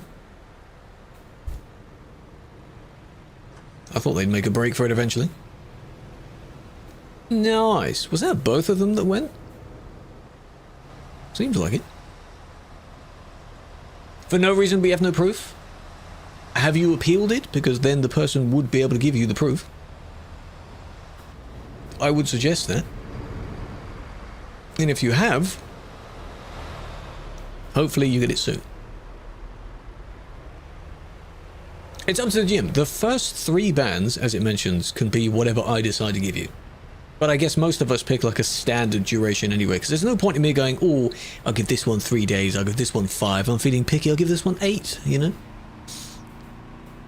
I thought they'd make a break for it eventually. Nice. Was that both of them that went? Seems like it. For no reason, we have no proof. Have you appealed it? Because then the person would be able to give you the proof. I would suggest that. And if you have, hopefully you get it soon. It's up to the gym. The first 3 bans, as it mentions, can be whatever I decide to give you. But I guess most of us pick like a standard duration anyway, because there's no point in me going, oh, I'll give this one 3 days, I'll give this one 5, I'm feeling picky, I'll give this one 8, you know?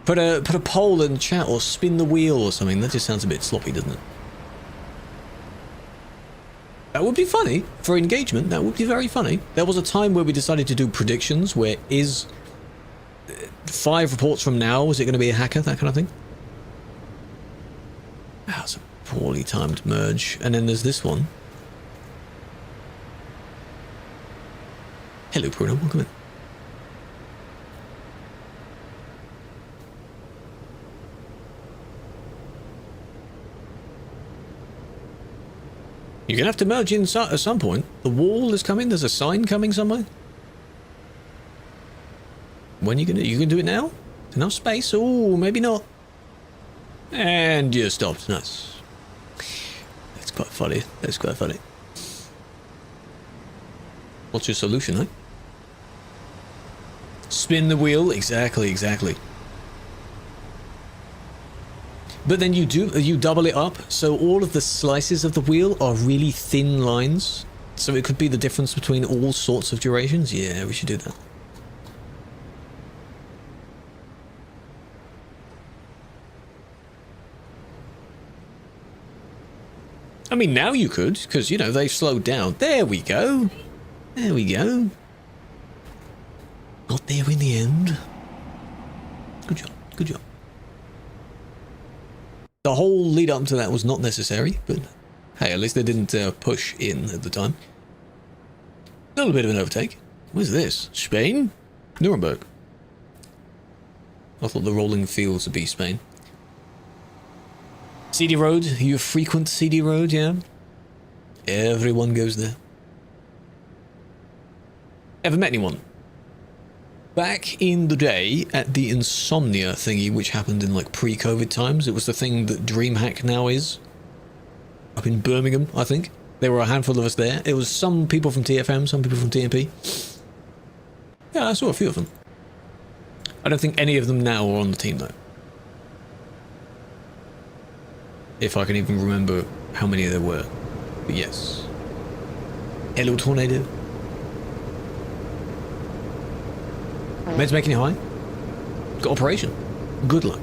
Put a poll in the chat or spin the wheel or something. That just sounds a bit sloppy, doesn't it? That would be funny for engagement. That would be very funny. There was a time where we decided to do predictions where is 5 reports from now, is it going to be a hacker, that kind of thing? That's a poorly timed merge. And then there's this one. Hello, Bruno. Welcome in. You're going to have to merge in at some point. The wall is coming. There's a sign coming somewhere. When are you going to... You can do it now? Enough space? Oh, maybe not. And you stopped. Nice. That's quite funny. That's quite funny. What's your solution, eh? Spin the wheel. Exactly, exactly. But then you double it up, so all of the slices of the wheel are really thin lines. So it could be the difference between all sorts of durations. Yeah, we should do that. I mean, now you could, because, you know, they've slowed down. There we go. There we go. Got there in the end. Good job. Good job. The whole lead up to that was not necessary, but hey, at least they didn't push in at the time. A little bit of an overtake. Where's this? Spain? Nuremberg. I thought the rolling fields would be Spain. CD Road, you frequent CD Road, yeah? Everyone goes there. Ever met anyone? Back in the day, at the Insomnia thingy, which happened in like pre-COVID times, it was the thing that DreamHack now is. Up in Birmingham, I think. There were a handful of us there. It was some people from TFM, some people from TMP. Yeah, I saw a few of them. I don't think any of them now are on the team, though. If I can even remember how many there were. But yes. Hello, Tornado. Meds making it high. Got operation. Good luck.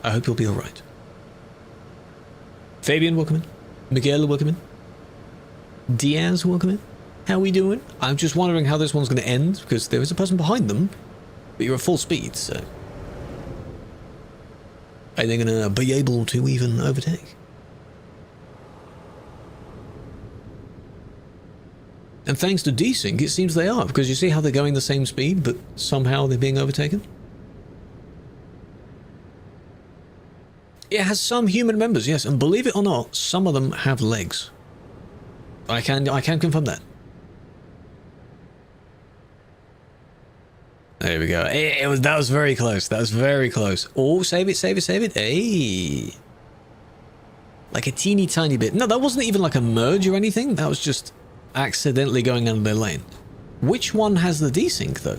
I hope you'll be alright. Fabian, welcome in. Miguel, welcome in. Diaz, welcome in. How we doing? I'm just wondering how this one's going to end, because there is a person behind them, but you're at full speed, so... Are they going to be able to even overtake? And thanks to desync, it seems they are, because you see how they're going the same speed, but somehow they're being overtaken? It has some human members, yes, and believe it or not, some of them have legs. I can confirm that. There we go. That was very close. That was very close. Oh, save it, save it, save it. Hey. Like a teeny tiny bit. No, that wasn't even like a merge or anything. That was just accidentally going under their lane. Which one has the desync though?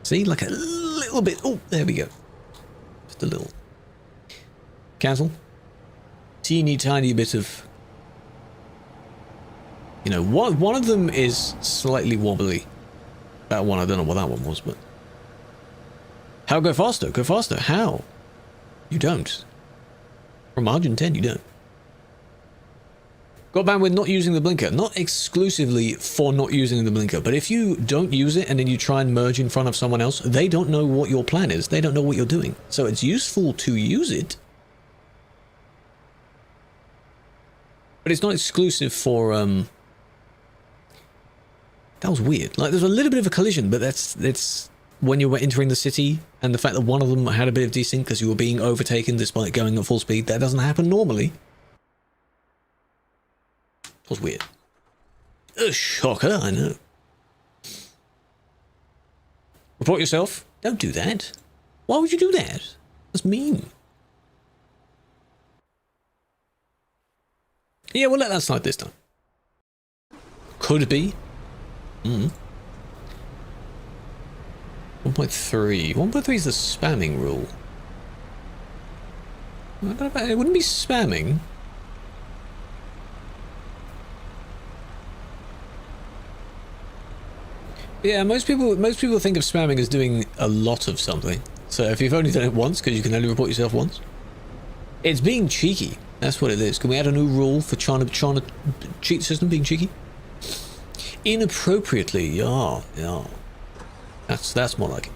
See, like a little bit. Oh, there we go. Just a little. Cancel. Teeny tiny bit of... You know, one of them is slightly wobbly. That one, I don't know what that one was, but... How go faster? Go faster. How? You don't. From 110, you don't. Got banned with not using the blinker. Not exclusively for not using the blinker, but if you don't use it and then you try and merge in front of someone else, they don't know what your plan is. They don't know what you're doing. So it's useful to use it. But it's not exclusive for, That was weird. Like, there's a little bit of a collision, but that's when you were entering the city, and the fact that one of them had a bit of desync because you were being overtaken despite going at full speed. That doesn't happen normally. It was weird. A shocker, I know. Report yourself. Don't do that. Why would you do that? That's mean. Yeah, we'll let that slide this time. Could be. 1.3. 1.3 is the spamming rule. I don't know about, it wouldn't be spamming. Yeah, most people think of spamming as doing a lot of something. So if you've only done it once, because you can only report yourself once, it's being cheeky. That's what it is. Can we add a new rule for trying to cheat the system, being cheeky? Inappropriately, yeah. That's more like it.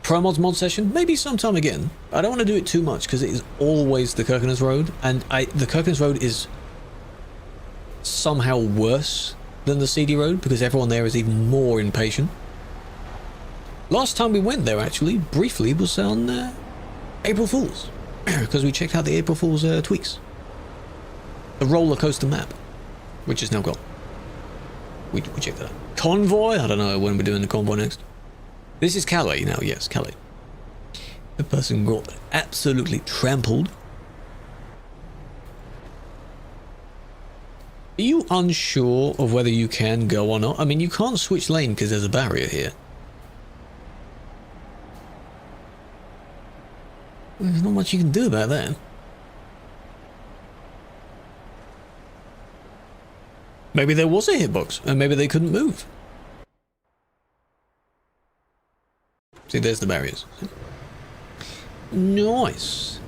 Pro mods mod session, maybe sometime again. I don't want to do it too much because it is always the Kirkenes Road, and the Kirkenes Road is somehow worse than the CD Road because everyone there is even more impatient. Last time we went there, actually, briefly, was on April Fools because we checked out the April Fools tweaks. The roller coaster map, which is now gone. We checked that out. Convoy? I don't know when we're doing the convoy next. This is Calais now, yes, Calais. The person got absolutely trampled. Are you unsure of whether you can go or not? I mean, you can't switch lane because there's a barrier here. There's not much you can do about that. Maybe there was a hitbox, and maybe they couldn't move. See, there's the barriers. Nice.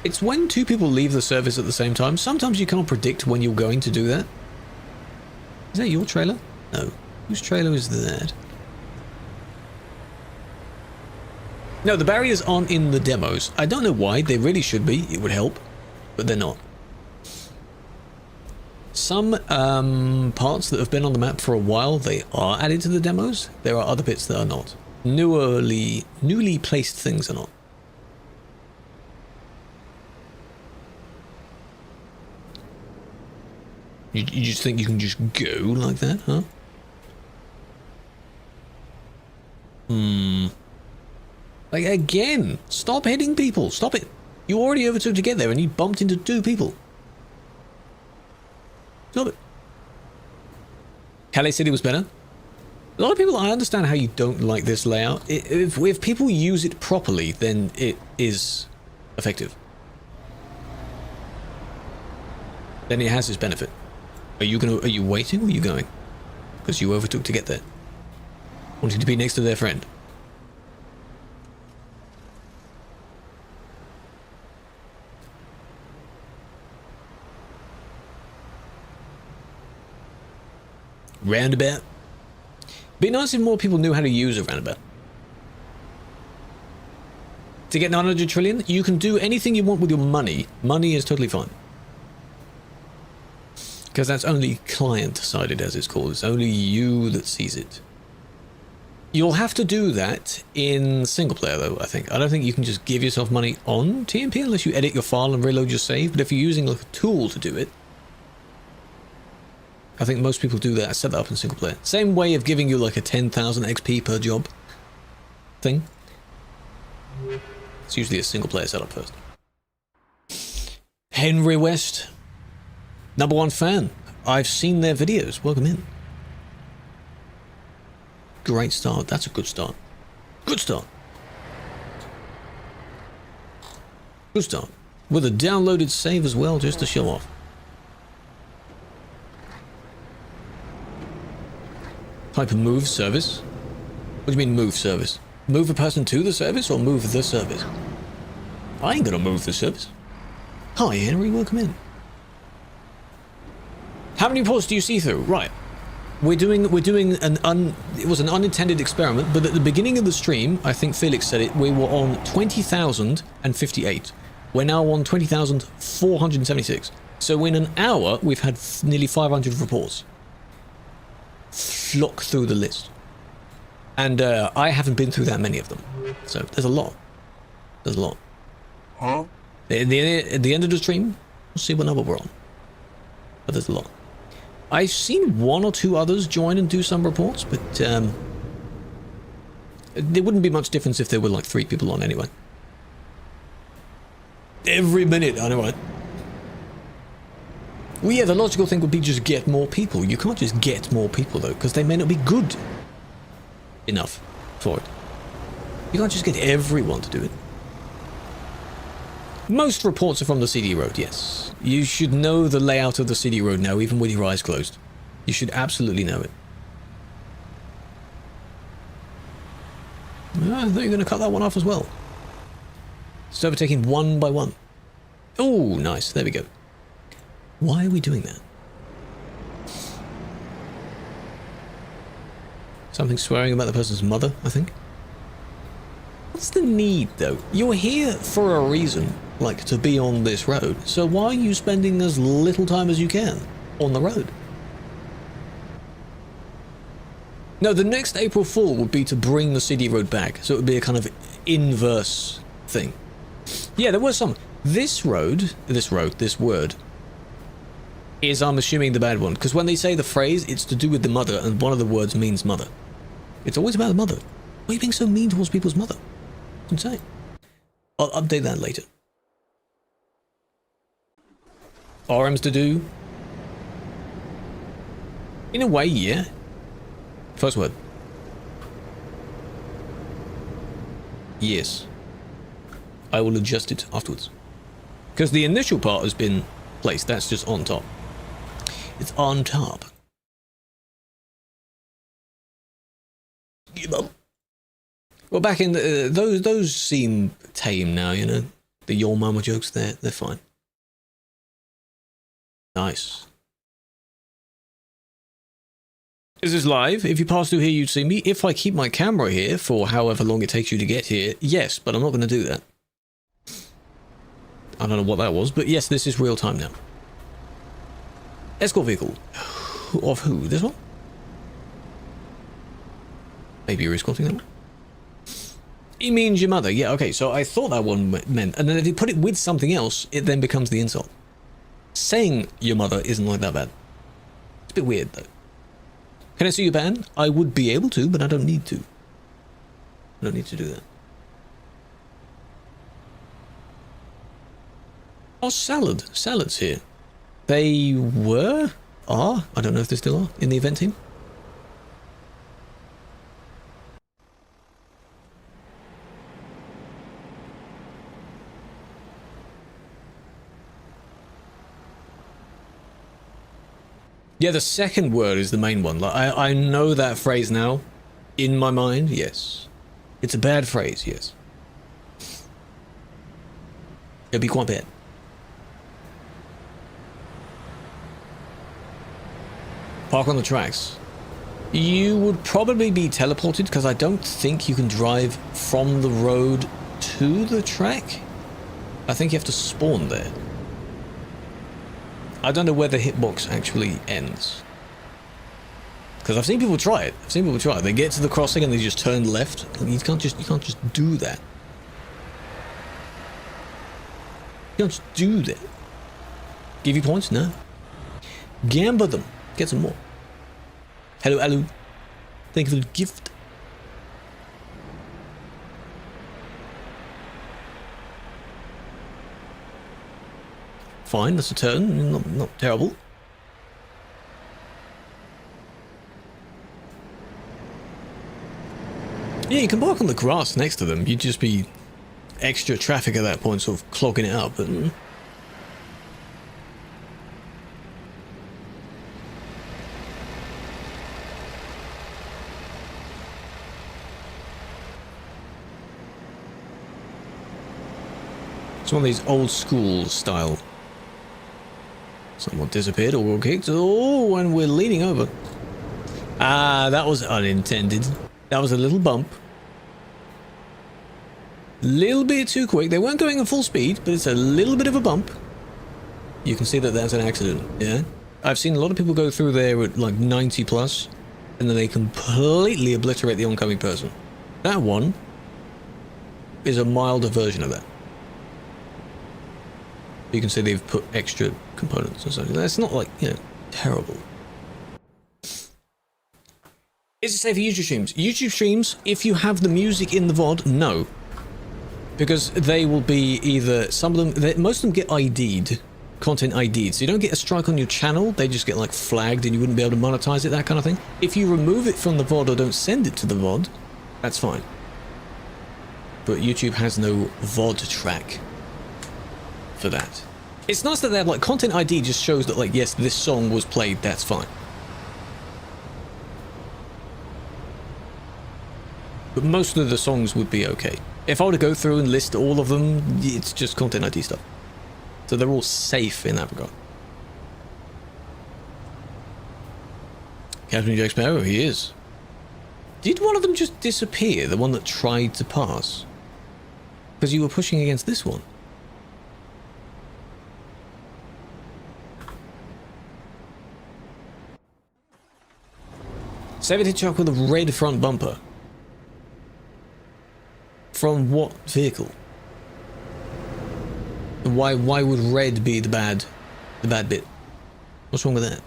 It's when two people leave the service at the same time. Sometimes you can't predict when you're going to do that. Is that your trailer? No. Whose trailer is that? No, the barriers aren't in the demos. I don't know why. They really should be. It would help. But they're not. Some parts that have been on the map for a while, they are added to the demos. There are other bits that are not. Newly placed things are not. You just think you can just go like that, huh? Like, again, stop hitting people. Stop it. You already overtook to get there and you bumped into two people. Stop it. Calais City was better. A lot of people, I understand how you don't like this layout. If people use it properly, then it is effective. Then it has its benefit. Are you waiting or are you going? Because you overtook to get there. Wanting to be next to their friend. Roundabout. Be nice if more people knew how to use a roundabout. To get 900 trillion, you can do anything you want with your money. Money is totally fine. Because that's only client-sided, as it's called. It's only you that sees it. You'll have to do that in single player, though, I think. I don't think you can just give yourself money on TMP unless you edit your file and reload your save. But if you're using like a tool to do it, I think most people do that, set that up in single player. Same way of giving you like a 10,000 XP per job thing. It's usually a single player setup first. Henry West. #1 fan. I've seen their videos. Welcome in. Great start. That's a good start. Good start. Good start. With a downloaded save as well, just to show off. Type of move service. What do you mean move service? Move a person to the service or move the service? I ain't gonna move the service. Hi Henry, welcome in. How many reports do you see through? Right. We're doing it was an unintended experiment, but at the beginning of the stream, I think Felix said it, we were on 20,058. We're now on 20,476. So in an hour, we've had nearly 500 reports flock through the list. And I haven't been through that many of them. So there's a lot. There's a lot. Huh? At the end of the stream, we'll see what number we're on. But there's a lot. I've seen one or two others join and do some reports, but there wouldn't be much difference if there were like 3 people on anyway. Every minute, I know, right? Well, yeah, the logical thing would be just get more people. You can't just get more people, though, because they may not be good enough for it. You can't just get everyone to do it. Most reports are from the CD road, yes. You should know the layout of the CD road now, even with your eyes closed. You should absolutely know it. I thought you were going to cut that one off as well. It's overtaking one by one. Oh, nice. There we go. Why are we doing that? Something swearing about the person's mother, I think. What's the need, though? You're here for a reason, like to be on this road. So why are you spending as little time as you can on the road? No, the next April Fool would be to bring the CD road back. So it would be a kind of inverse thing. Yeah, there was some. This word, is, I'm assuming, the bad one. Because when they say the phrase, it's to do with the mother, and one of the words means mother. It's always about the mother. Why are you being so mean towards people's mother? It's insane. I'll update that later. RMs to do? In a way, yeah. First word. Yes. I will adjust it afterwards. Because the initial part has been placed. That's just on top. It's on top. Well, back in the, those seem tame now, you know. The your mama jokes, they're fine. Nice. This is live. If you pass through here, you'd see me. If I keep my camera here for however long it takes you to get here, yes, but I'm not going to do that. I don't know what that was, but yes, this is real time now. Escort vehicle. Of who? This one? Maybe you're escorting them? It means your mother. Yeah, okay, so I thought that one meant, and then if you put it with something else, it then becomes the insult. Saying your mother isn't like that bad. It's a bit weird, though. Can I see your band? I would be able to, but I don't need to. I don't need to do that. Oh, salad. Salad's here. They are, I don't know if they still are, in the event team. Yeah, the second word is the main one. Like, I know that phrase now. In my mind, yes. It's a bad phrase, yes. It'll be quite bad. Park on the tracks. You would probably be teleported because I don't think you can drive from the road to the track. I think you have to spawn there. I don't know where the hitbox actually ends. Because I've seen people try it. They get to the crossing and they just turn left. You can't just do that. You can't just do that. Give you points? No. Gamble them. Get some more. Hello, Alu. Thank you for the gift. Fine, that's a turn. Not terrible. Yeah, you can park on the grass next to them. You'd just be extra traffic at that point, sort of clogging it up. But it's one of these old school style. Someone disappeared or kicked. Oh, and we're leaning over. Ah, that was unintended. That was a little bump. Little bit too quick. They weren't going at full speed, but it's a little bit of a bump. You can see that that's an accident, yeah? I've seen a lot of people go through there at like 90 plus, and then they completely obliterate the oncoming person. That one is a milder version of that. You can see they've put extra components and something. That's not like, you know, terrible. Is it safe for YouTube streams? YouTube streams, if you have the music in the VOD, no. Because they will be either, some of them, most of them get ID'd, content ID'd. So you don't get a strike on your channel, they just get like flagged and you wouldn't be able to monetize it, that kind of thing. If you remove it from the VOD or don't send it to the VOD, that's fine. But YouTube has no VOD track for that. It's nice that they have like content ID just shows that like, yes, this song was played, that's fine. But most of the songs would be okay. If I were to go through and list all of them, it's just content ID stuff. So they're all safe in that regard. Captain Jack Sparrow, he is. Did one of them just disappear, the one that tried to pass? Because you were pushing against this one. '70 truck with a red front bumper. From what vehicle? Why would red be the bad bit? What's wrong with that?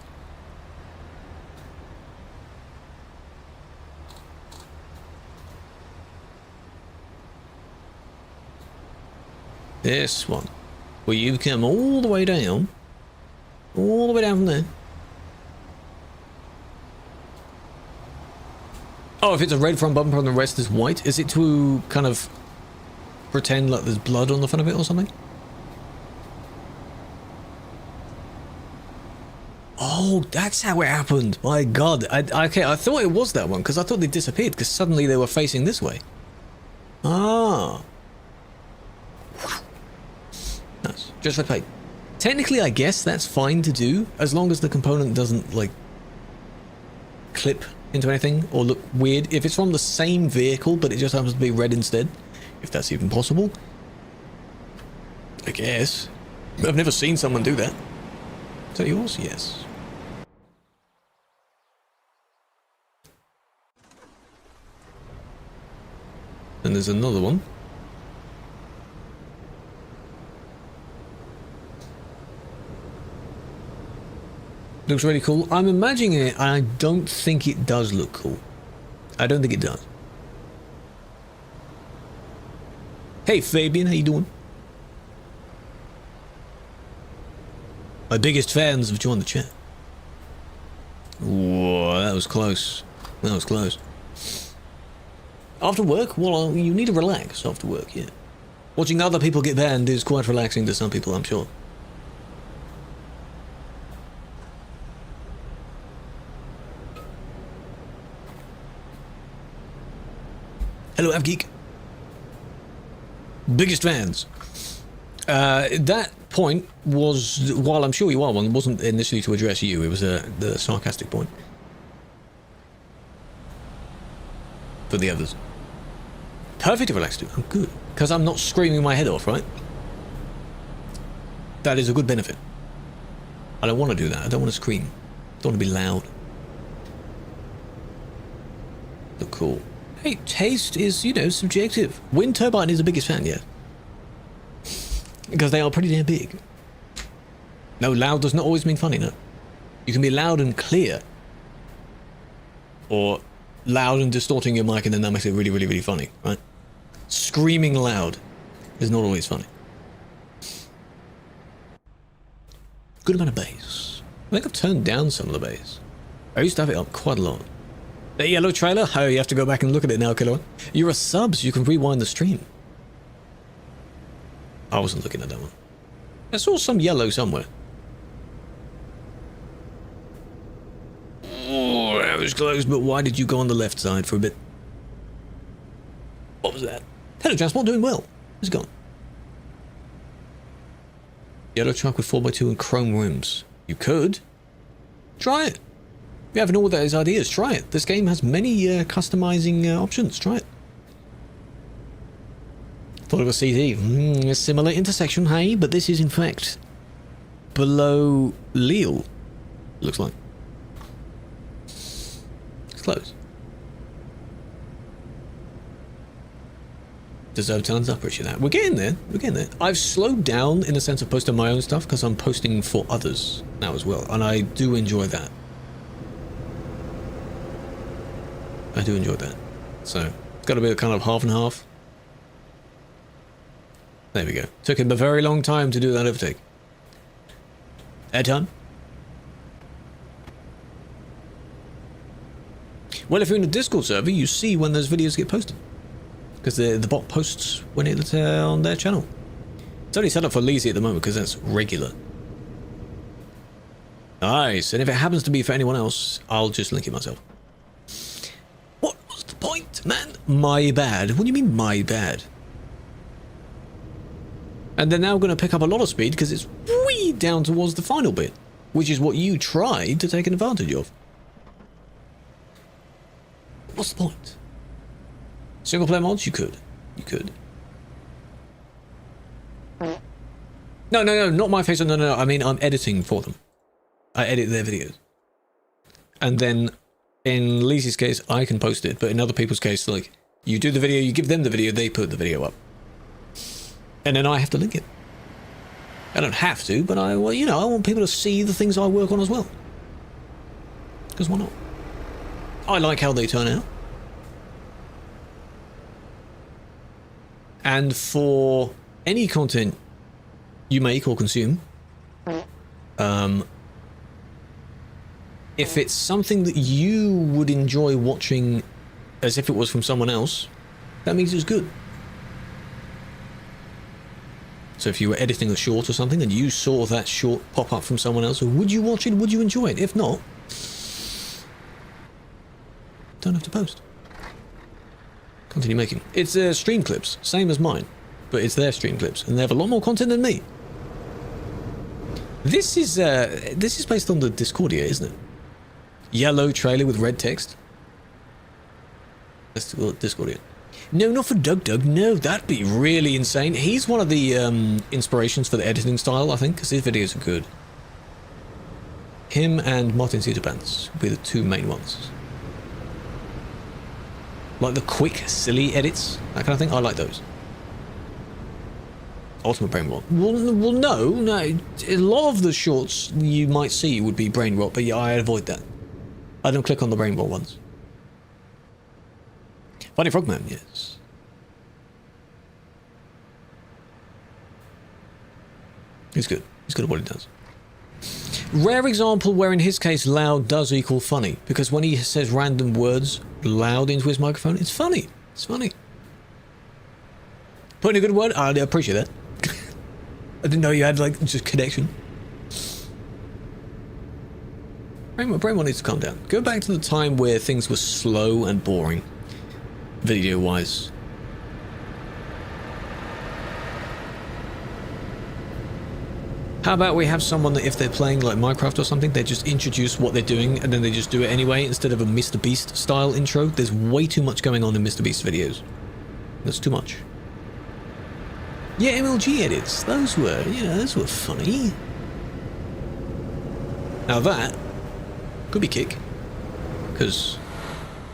This one. Well, you come all the way down. All the way down from there. Oh, if it's a red front bumper and the rest is white, is it to kind of pretend like there's blood on the front of it or something? Oh, that's how it happened. My God. Okay, I thought it was that one because I thought they disappeared because suddenly they were facing this way. Ah. Just for paint. Technically, I guess that's fine to do, as long as the component doesn't, like, clip into anything or look weird. If it's from the same vehicle, but it just happens to be red instead, if that's even possible. I guess. I've never seen someone do that. Is that yours? Yes. And there's another one. Looks really cool. I'm imagining it, and I don't think it does look cool. I don't think it does. Hey Fabian, how you doing? My biggest fans have joined the chat. Whoa, that was close. That was close. After work? Well, you need to relax after work, yeah. Watching other people get banned is quite relaxing to some people, I'm sure. Hello, Avgeek. Biggest fans. That point was, while I'm sure you are one, wasn't initially to address you. It was the sarcastic point. For the others. Perfect to relax to. Oh, good. Because I'm not screaming my head off, right? That is a good benefit. I don't want to do that. I don't want to scream. I don't want to be loud. Look cool. Hey, taste is, you know, subjective. Wind turbine is the biggest fan, yeah. Because they are pretty damn big. No, loud does not always mean funny, no. You can be loud and clear. Or loud and distorting your mic, and then that makes it really, really, really funny, right? Screaming loud is not always funny. Good amount of bass. I think I've turned down some of the bass. I used to have it up quite a lot. The yellow trailer? Oh, you have to go back and look at it now, Killua. You're a sub, so you can rewind the stream. I wasn't looking at that one. I saw some yellow somewhere. Oh, that was close, but why did you go on the left side for a bit? What was that? Hello, Transport, doing well. How's it going? Yellow truck with 4x2 and chrome rims. You could. Try it. If you have all those ideas, try it. This game has many customizing options. Try it. Thought it was CT. A similar intersection, hey, but this is in fact below Lille. Looks like. It's close. Deserve tons, I appreciate that. We're getting there. We're getting there. I've slowed down in the sense of posting my own stuff because I'm posting for others now as well, and I do enjoy that. I do enjoy that. So it's got to be a kind of half and half. There we go. Took him a very long time to do that overtake. Airtime. Well, if you're in a Discord server, you see when those videos get posted. Because the bot posts when it's on their channel. It's only set up for Leezy at the moment because that's regular. Nice. And if it happens to be for anyone else, I'll just link it myself. What was the point, man? My bad. What do you mean, my bad? And they're now going to pick up a lot of speed because it's way down towards the final bit, which is what you tried to take advantage of. What's the point? Single player mods? You could. You could. No, not my face. No. I mean, I'm editing for them. I edit their videos. And then, in Lizzie's case, I can post it. But in other people's case, like, you do the video, you give them the video, they put the video up. And then I have to link it. I don't have to, but I want people to see the things I work on as well. Because why not? I like how they turn out. And for any content you make or consume, if it's something that you would enjoy watching as if it was from someone else, that means it's good. So if you were editing a short or something and you saw that short pop up from someone else, would you watch it? Would you enjoy it? If not, don't have to post. Continue making. It's stream clips, same as mine, but it's their stream clips, and they have a lot more content than me. This is based on the Discordia, isn't it? Yellow trailer with red text. That's Discordia. No, not for Doug. No, that'd be really insane. He's one of the inspirations for the editing style, I think, because his videos are good. Him and Martin Cedarpants will be the two main ones. Like the quick, silly edits, that kind of thing. I like those. Ultimate brain rot. Well, no. A lot of the shorts you might see would be brain rot, but yeah, I avoid that. I don't click on the brain rot ones. Funny Frogman, yes. He's good. He's good at what he does. Rare example where in his case loud does equal funny, because when he says random words loud into his microphone, it's funny. It's funny. Put in a good word, I appreciate that. I didn't know you had like just connection. Brain needs to calm down. Go back to the time where things were slow and boring, video wise. How about we have someone that if they're playing like Minecraft or something, they just introduce what they're doing and then they just do it anyway instead of a MrBeast style intro. There's way too much going on in MrBeast videos. That's too much. Yeah, MLG edits. Those were funny. Now that could be kick. Because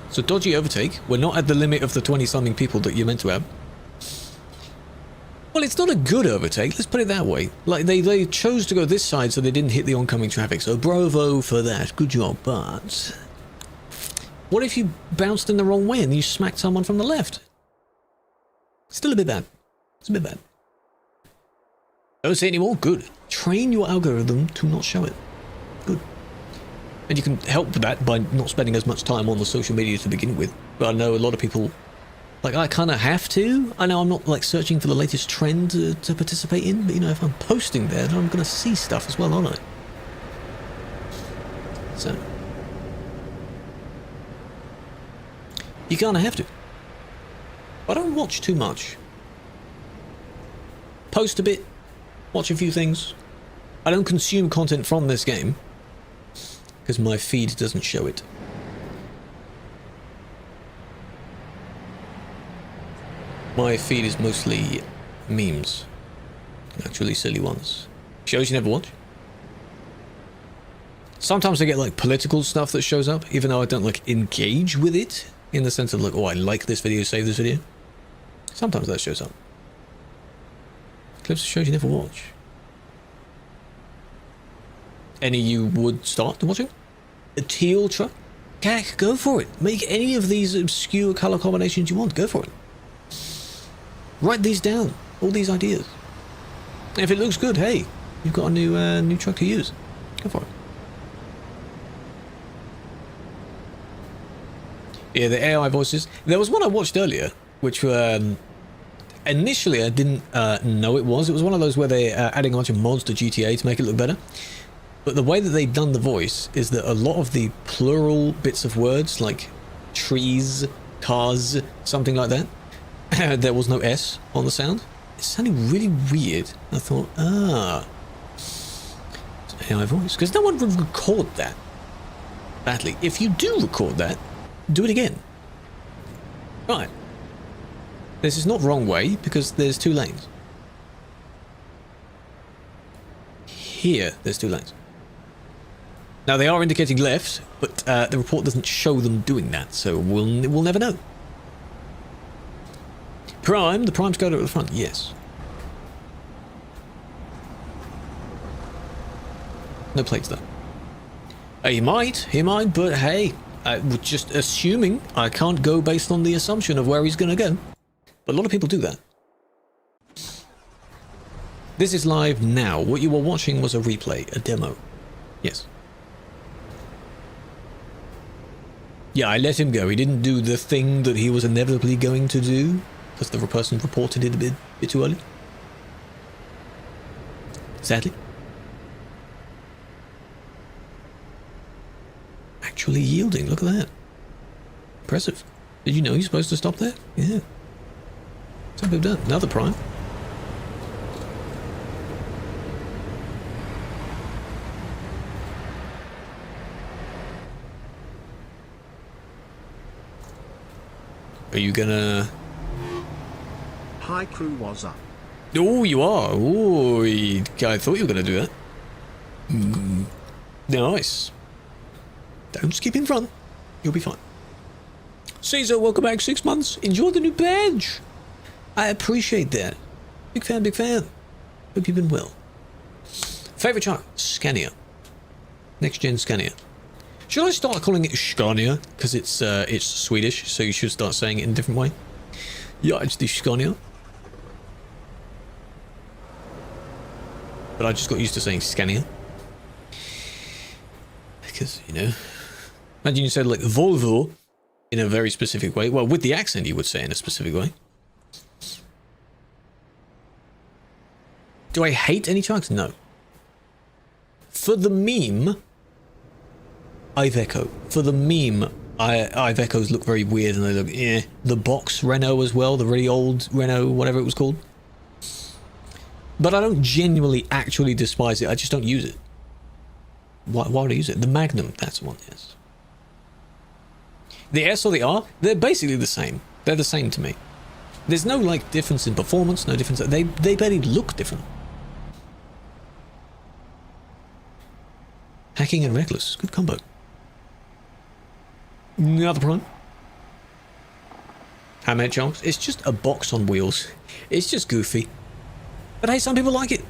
it's a dodgy overtake. We're not at the limit of the 20-something people that you're meant to have. Well, it's not a good overtake, let's put it that way. Like, they chose to go this side so they didn't hit the oncoming traffic, so bravo for that, good job, but... What if you bounced in the wrong way and you smacked someone from the left? Still a bit bad. It's a bit bad. Don't say anymore? Good. Train your algorithm to not show it. Good. And you can help with that by not spending as much time on the social media to begin with. But I know a lot of people... Like, I kind of have to. I know I'm not, like, searching for the latest trend to participate in, but, you know, if I'm posting there, then I'm going to see stuff as well, aren't I? So. You kind of have to. I don't watch too much. Post a bit, watch a few things. I don't consume content from this game, because my feed doesn't show it. My feed is mostly memes. Actually silly ones. Shows you never watch. Sometimes I get like political stuff that shows up, even though I don't like engage with it, in the sense of like, oh, I like this video, save this video. Sometimes that shows up. Clips of shows you never watch. Any you would start watching? A teal truck? Cack, go for it. Make any of these obscure colour combinations you want, go for it. Write these down, all these ideas. And if it looks good, hey, you've got a new truck to use. Go for it. Yeah, the AI voices. There was one I watched earlier, which initially I didn't know it was. It was one of those where they're adding a bunch of mods to GTA to make it look better. But the way that they've done the voice is that a lot of the plural bits of words, like trees, cars, something like that, there was no S on the sound. It sounded really weird. I thought, it's an AI voice. Because no one would record that badly. If you do record that, do it again. Right. This is not wrong way, because there's 2 lanes. Here, there's 2 lanes. Now, they are indicating left, but the report doesn't show them doing that, so we'll never know. Prime, the primes go to the front, yes. No plates though. He might, but hey, we're just assuming. I can't go based on the assumption of where he's going to go. But a lot of people do that. This is live now. What you were watching was a replay, a demo. Yes. Yeah, I let him go. He didn't do the thing that he was inevitably going to do. Because the person reported it a bit too early. Sadly. Actually yielding, look at that. Impressive. Did you know you're supposed to stop there? Yeah. Some people don't. Another prime. Are you gonna... Hi Krew, what's up? Oh, you are. Oh, I thought you were gonna do that. Nice. Don't just keep in front. You'll be fine. Caesar, welcome back. 6 months. Enjoy the new badge. I appreciate that. Big fan, big fan. Hope you've been well. Favorite chart? Scania. Next gen Scania. Should I start calling it Scania? Because it's Swedish, so you should start saying it in a different way. Yeah, it's the Scania. But I just got used to saying Scania. Because, you know, imagine you said like Volvo in a very specific way. Well, with the accent you would say in a specific way. Do I hate any trucks? No. For the meme, Iveco. For the meme, Ivecos look very weird and they look, eh. The box Renault as well, the really old Renault, whatever it was called. But I don't genuinely actually despise it, I just don't use it. Why would I use it? The Magnum, that's the one, yes. The S or the R, they're basically the same. They're the same to me. There's no like difference in performance, no difference. They barely look different. Hacking and reckless, good combo. Another prime. Hammerhead chunks. It's just a box on wheels. It's just goofy. But hey, some people like it.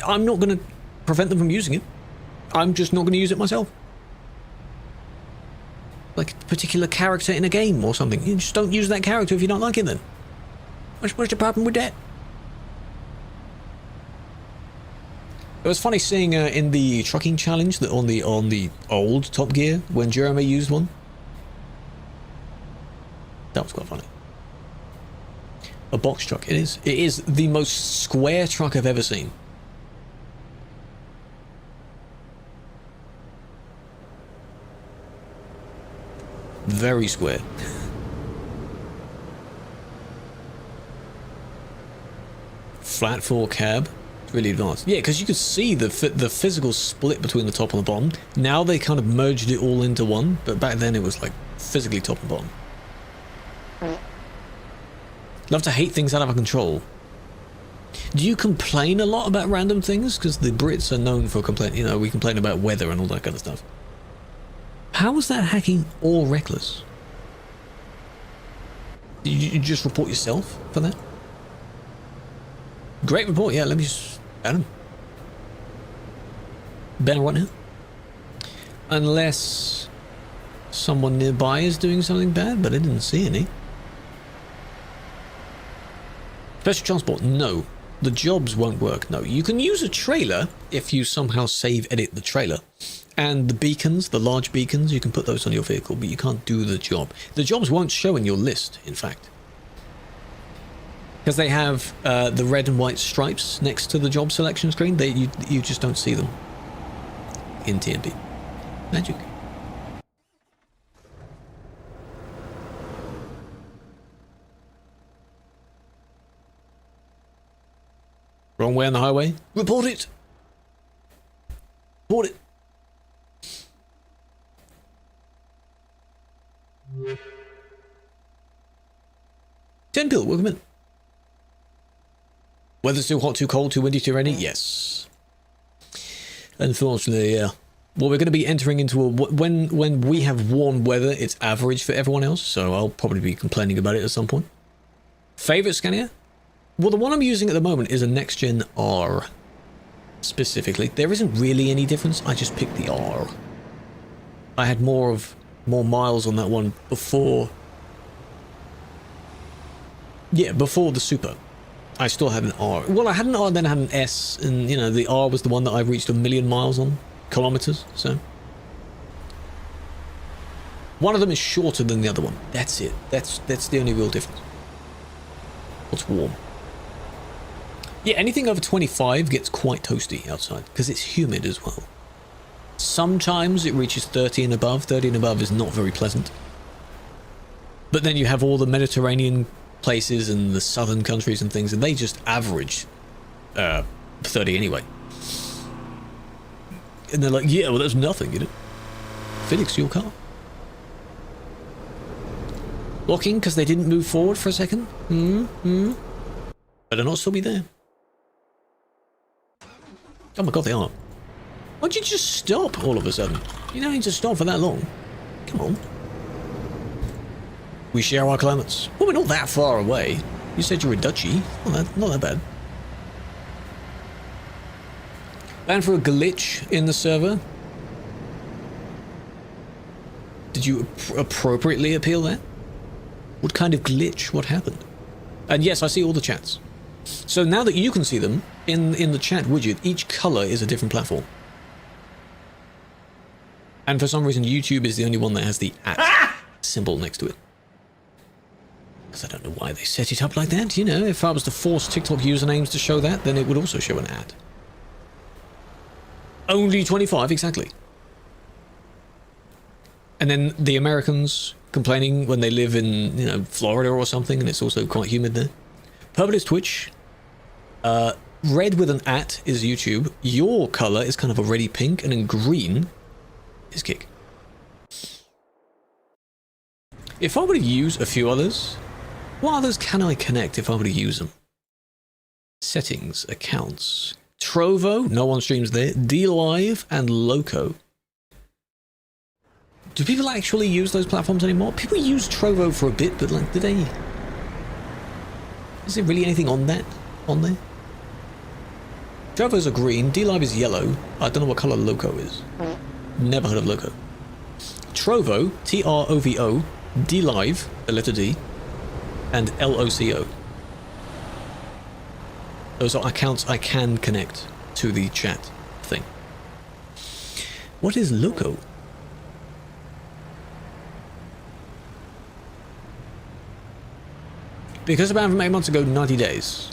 I'm not going to prevent them from using it. I'm just not going to use it myself. Like a particular character in a game or something. You just don't use that character if you don't like it then. What's the problem with that? It was funny seeing in the trucking challenge that on the old Top Gear when Jeremy used one. That was quite funny. A box truck. It is. It is the most square truck I've ever seen. Very square. Flat floor cab. Really advanced. Yeah, because you could see the physical split between the top and the bottom. Now they kind of merged it all into one, but back then it was like physically top and bottom. Love to hate things out of control. Do you complain a lot about random things? Because the Brits are known for complaining. You know, we complain about weather and all that kind of stuff. How is that hacking or reckless? Did you just report yourself for that? Great report. Yeah, let me just add him. Banner right now. Unless someone nearby is doing something bad, but I didn't see any. Special transport, no. The jobs won't work, no. You can use a trailer if you somehow save edit the trailer. And the beacons, the large beacons, you can put those on your vehicle, but you can't do the job. The jobs won't show in your list, in fact. Because they have the red and white stripes next to the job selection screen. You just don't see them in TNP. Magic. Wrong way on the highway. Report it. Report it. Tenpill, welcome in. Weather's too hot, too cold, too windy, too rainy? Yes. Unfortunately, yeah. Well, we're going to be entering into a... When we have warm weather, it's average for everyone else, so I'll probably be complaining about it at some point. Favorite Scania? Well, the one I'm using at the moment is a next-gen R. Specifically. There isn't really any difference. I just picked the R. I had more miles on that one before... Yeah, before the Super. I still had an R. Well, I had an R, then I had an S, and, you know, the R was the one that I reached 1,000,000 miles on. Kilometers, so. One of them is shorter than the other one. That's it. That's the only real difference. What's warm? Yeah, anything over 25 gets quite toasty outside, because it's humid as well. Sometimes it reaches 30 and above. 30 and above is not very pleasant. But then you have all the Mediterranean places and the southern countries and things, and they just average 30 anyway. And they're like, yeah, well, that's nothing, you know. Felix, your car. Blocking because they didn't move forward for a second? Better not still be there. Oh my god, they are. Why'd you just stop all of a sudden? You don't need to stop for that long. Come on. We share our climates. Well, we're not that far away. You said you're a duchy. Not that bad. Banned for a glitch in the server. Did you appropriately appeal that? What kind of glitch? What happened? And yes, I see all the chats. So now that you can see them in the chat widget, each color is a different platform. And for some reason, YouTube is the only one that has the @ symbol next to it. Because I don't know why they set it up like that. You know, if I was to force TikTok usernames to show that, then it would also show an @ Only 25, exactly. And then the Americans complaining when they live in, you know, Florida or something, and it's also quite humid there. Purple is Twitch. Red with an @ is YouTube. Your color is kind of already pink, and then green is Kick. If I were to use a few others, what others can I connect if I were to use them? Settings, accounts, Trovo, no one streams there, DLive, and Loco. Do people actually use those platforms anymore? People use Trovo for a bit, but like, do they? Is there really anything on that? On there? Trovo's are green, DLive is yellow. I don't know what color Loco is. Never heard of Loco. Trovo, Trovo, DLive, the letter D, and LOCO. Those are accounts I can connect to the chat thing. What is Loco? Because a ban from 8 months ago, 90 days.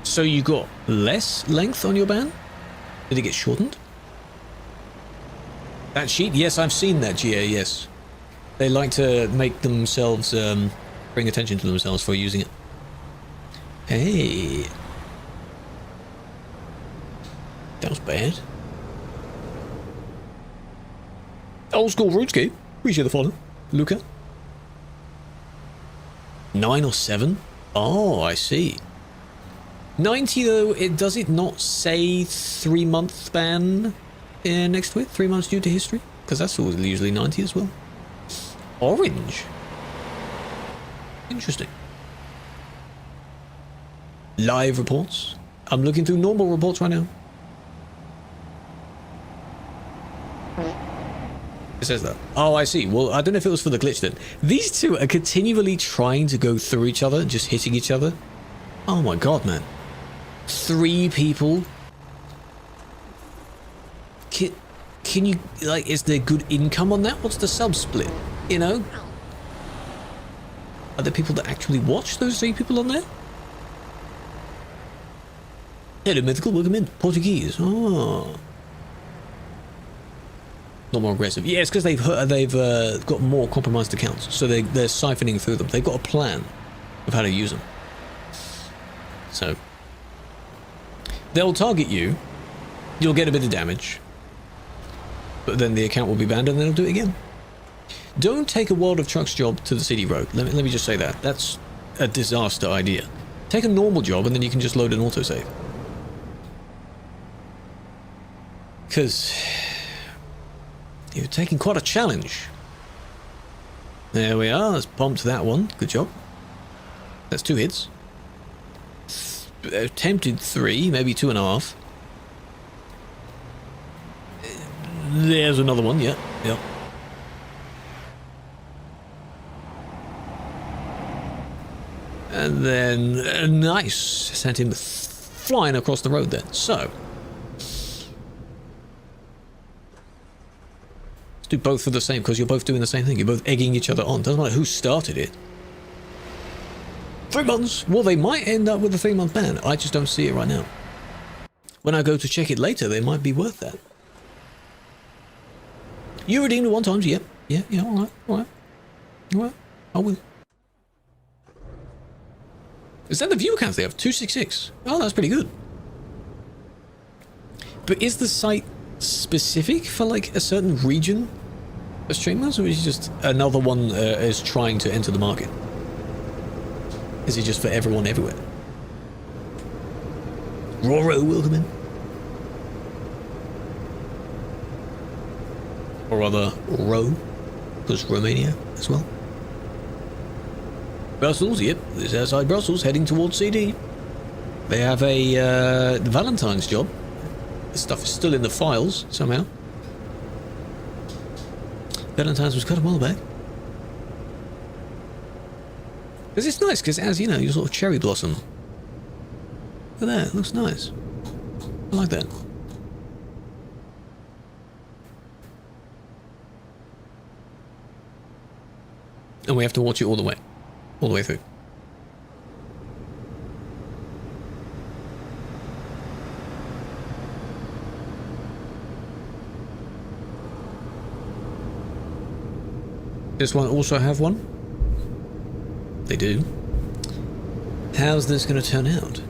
So you got less length on your ban? Did it get shortened? That sheet? Yes, I've seen that, GA, yes. They like to make themselves, bring attention to themselves for using it. Hey. That was bad. Old school RuneScape. Appreciate the follow. Luca. 9 or 7? Oh, I see. 90 though, does it not say 3-month ban next to it? 3 months due to history? Because that's usually 90 as well. Orange. Interesting. Live reports. I'm looking through normal reports right now. It says that. Oh, I see. Well, I don't know if it was for the glitch then. These two are continually trying to go through each other, just hitting each other. Oh my god, man. 3 people. Can you, like, is there good income on that? What's the sub split? You know? Are there people that actually watch those 3 people on there? Hello, Mythical, welcome in. Portuguese. Oh. Not more aggressive. Yeah, it's because they've got more compromised accounts, so they're siphoning through them. They've got a plan of how to use them. So they'll target you. You'll get a bit of damage, but then the account will be banned, and then they'll do it again. Don't take a World of Trucks job to the city road. Let me just say that. That's a disaster idea. Take a normal job, and then you can just load an autosave. Because you're taking quite a challenge. There we are. Let's pumped that one. Good job. That's 2 hits. Attempted 3, maybe 2.5. There's another one. Yeah. Yep. And then nice. Sent him flying across the road there. So do both for the same, because you're both doing the same thing. You're both egging each other on. Doesn't matter who started it. 3 months. Well, they might end up with a 3-month ban. I just don't see it right now. When I go to check it later, they might be worth that. You redeemed it 1 time. Yep. Yeah. All right. I will. Is that the view count they have? 266. Oh, that's pretty good. But is the site specific for like a certain region? streamers, or is he just another one is trying to enter the market? Is it just for everyone everywhere? Roro, welcome in. Or rather, Ro, because Romania as well. Brussels, yep, this is outside Brussels, heading towards CD. They have a Valentine's job. This stuff is still in the files, somehow. Valentine's was quite a while back. Because it's nice, because as you know, you sort of cherry blossom. Look at that, it looks nice. I like that. And we have to watch it all the way through. This one also have one? They do. How's this going to turn out?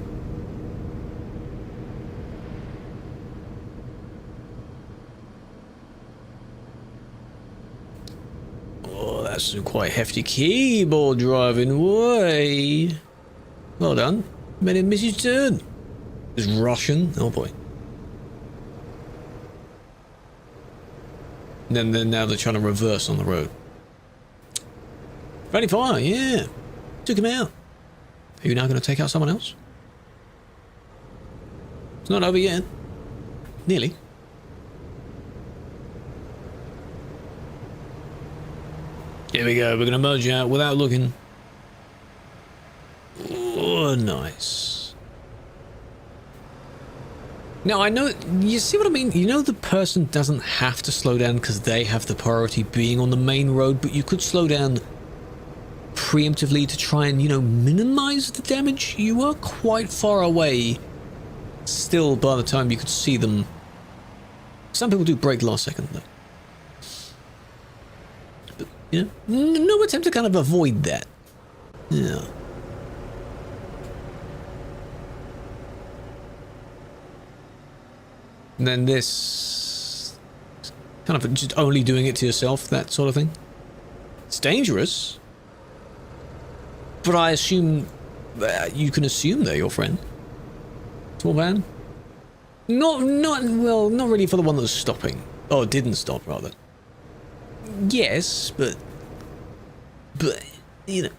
Oh, that's a quite hefty keyboard driving way. Well done. Made him miss his turn. It's Russian. Oh boy. And then now they're trying to reverse on the road. Friendly fire, yeah. Took him out. Are you now going to take out someone else? It's not over yet. Nearly. Here we go. We're going to merge out without looking. Oh, nice. Now, I know... You see what I mean? You know the person doesn't have to slow down because they have the priority being on the main road, but you could slow down preemptively to try and, you know, minimize the damage. You were quite far away still by the time you could see them. Some people do brake last second though. But, you know, no attempt to kind of avoid that. Yeah. And then this kind of just only doing it to yourself, that sort of thing. It's dangerous. But I assume you can assume they're your friend. Small van? Not really for the one that's stopping. Oh, didn't stop, rather. Yes, but, you know,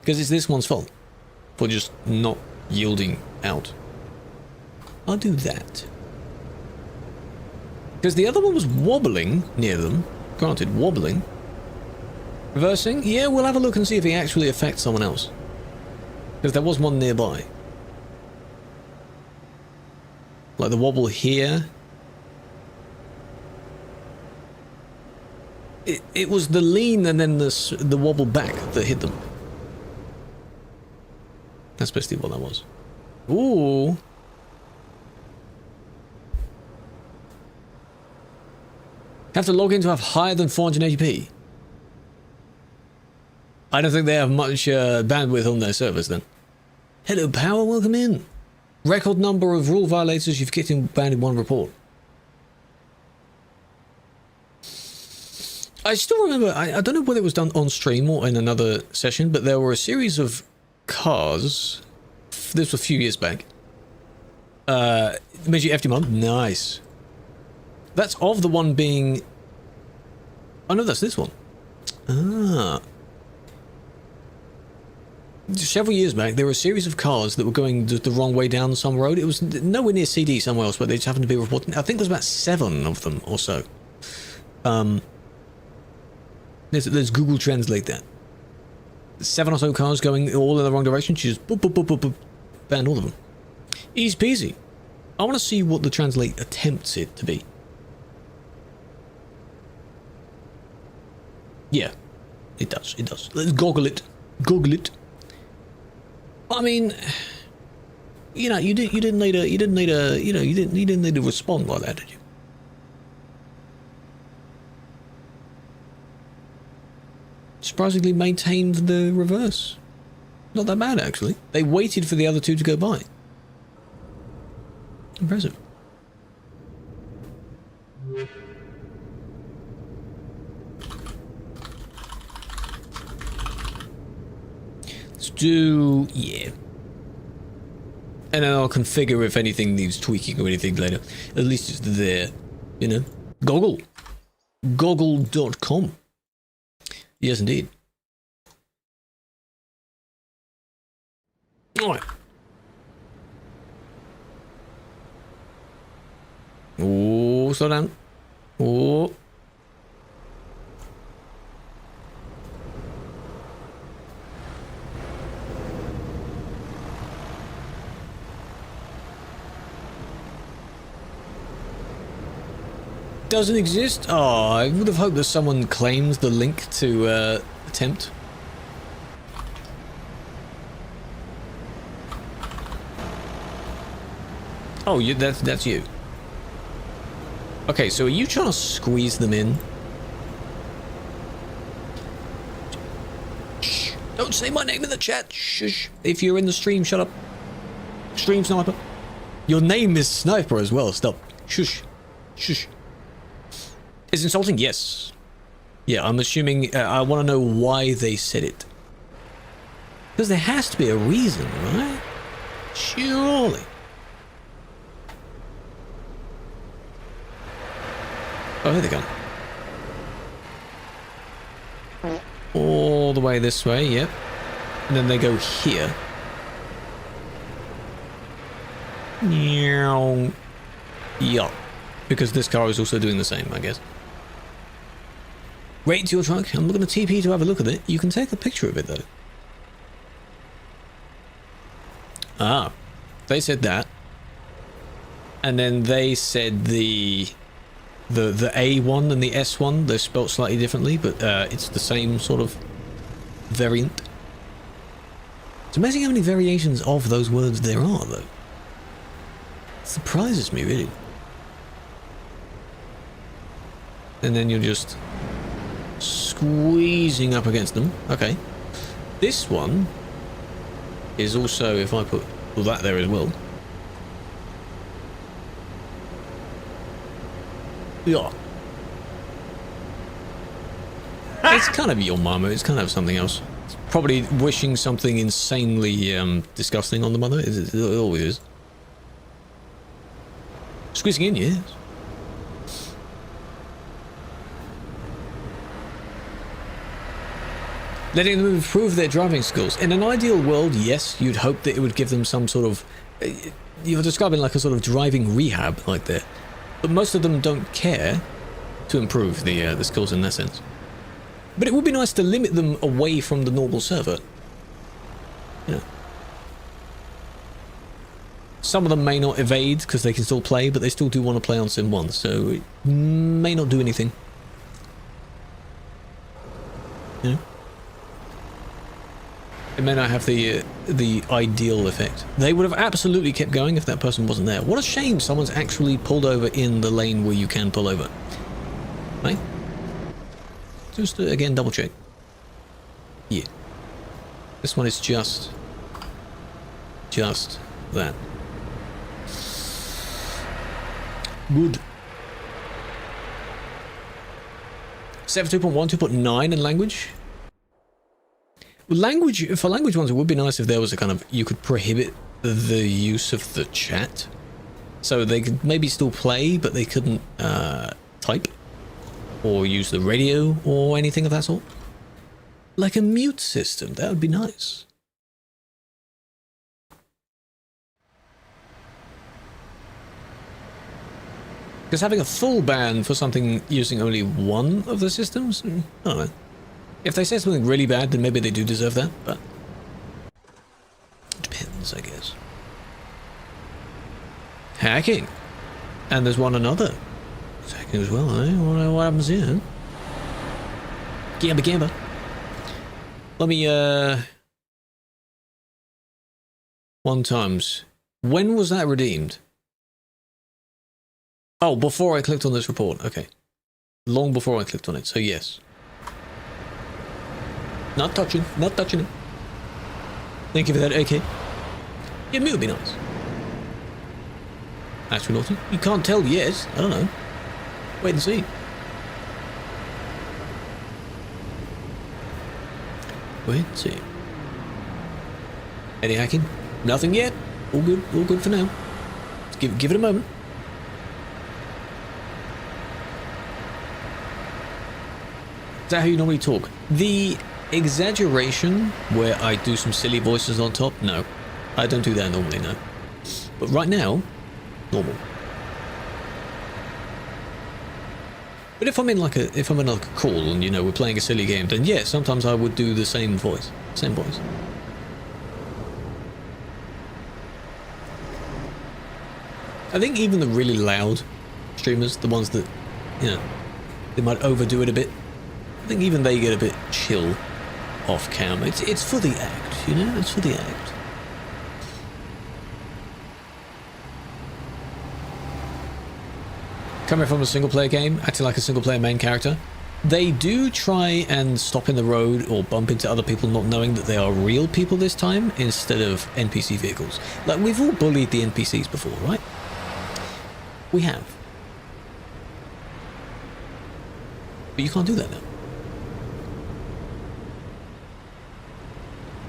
because it's this one's fault for just not yielding out. I'll do that. Because the other one was wobbling near them. Granted, wobbling. Reversing? Yeah, we'll have a look and see if he actually affects someone else. Because there was one nearby. Like the wobble here. It was the lean and then the wobble back that hit them. That's basically what that was. Ooh. Have to log in to have higher than 480p. I don't think they have much bandwidth on their servers then. Hello, Power, welcome in. Record number of rule violators you've kicked in banned in one report. I still remember, I don't know whether it was done on stream or in another session, but there were a series of cars. This was a few years back. Measure FD mod, nice. That's of the one being... Oh no, that's this one. Ah. Several years back, there were a series of cars that were going the wrong way down some road. It was nowhere near CD somewhere else, but they just happened to be reporting. I think there's about 7 of them or so. Let's Google Translate that. 7 or so cars going all in the wrong direction. She just boop, boop, boop, boop, boop, banned all of them. Easy peasy. I want to see what the Translate attempts it to be. Yeah, it does. It does. Let's goggle it. Google it. I mean, you know, you didn't need to respond like that, did you? Surprisingly maintained the reverse. Not that bad, actually. They waited for the other two to go by. Impressive. do... yeah. And then I'll configure if anything needs tweaking or anything later. At least it's there, you know. Goggle. Goggle.com. Yes, indeed. Alright. Oh, slow down. Oh. Doesn't exist? Oh, I would have hoped that someone claims the link to attempt. Oh, that's you. Okay, so are you trying to squeeze them in? Shh! Don't say my name in the chat. Shush! If you're in the stream, shut up. Stream sniper. Your name is Sniper as well. Stop. Shush. Shush. Is insulting? Yes. Yeah, I'm assuming... I want to know why they said it. Because there has to be a reason, right? Surely. Oh, here they come. All the way this way, yep. And then they go here. Yeah. Because this car is also doing the same, I guess. Rate your truck. I'm looking at TP to have a look at it. You can take a picture of it, though. Ah. They said that. And then they said the A1 and the S1, they're spelt slightly differently, but it's the same sort of variant. It's amazing how many variations of those words there are, though. It surprises me, really. And then you're just squeezing up against them. Okay. This one is also, if I put that there as well. Yeah. It's kind of your mama. It's kind of something else. It's probably wishing something insanely disgusting on the mother. It always is. Squeezing in, yes. Letting them improve their driving skills. In an ideal world, yes, you'd hope that it would give them some sort of... You're describing like a sort of driving rehab, like there. But most of them don't care to improve the skills in that sense. But it would be nice to limit them away from the normal server. Yeah. Some of them may not evade because they can still play, but they still do want to play on Sim 1, so it may not do anything. Yeah. It may not have the ideal effect. They would have absolutely kept going if that person wasn't there. What a shame someone's actually pulled over in the lane where you can pull over. Right? Just again double check. Yeah. This one is just that. Good. 7.2.1, 2.9 in language. Language, for language ones, it would be nice if there was a kind of, you could prohibit the use of the chat. So they could maybe still play, but they couldn't type or use the radio or anything of that sort. Like a mute system, that would be nice. Because having a full ban for something using only one of the systems, I don't know. If they say something really bad, then maybe they do deserve that, but it depends, I guess. Hacking. And there's one another. It's hacking as well, eh? What happens here? Gamba. Let me, 1 times. When was that redeemed? Oh, before I clicked on this report. Okay. Long before I clicked on it, so yes. Not touching it. Thank you for that, okay. Yeah, me would be nice. Astronaut, you can't tell yet. I don't know. Wait and see. Wait and see. Any hacking? Nothing yet. All good for now. Let's give it a moment. Is that how you normally talk? The exaggeration where I do some silly voices on top? No. I don't do that normally, no. But right now, normal. But if I'm in like a call and, you know, we're playing a silly game, then yeah, sometimes I would do the same voice. Same voice. I think even the really loud streamers, the ones that, you know, they might overdo it a bit, I think even they get a bit chill off cam. It's for the act, you know? It's for the act. Coming from a single-player game, acting like a single-player main character, they do try and stop in the road or bump into other people not knowing that they are real people this time instead of NPC vehicles. Like, we've all bullied the NPCs before, right? We have. But you can't do that now.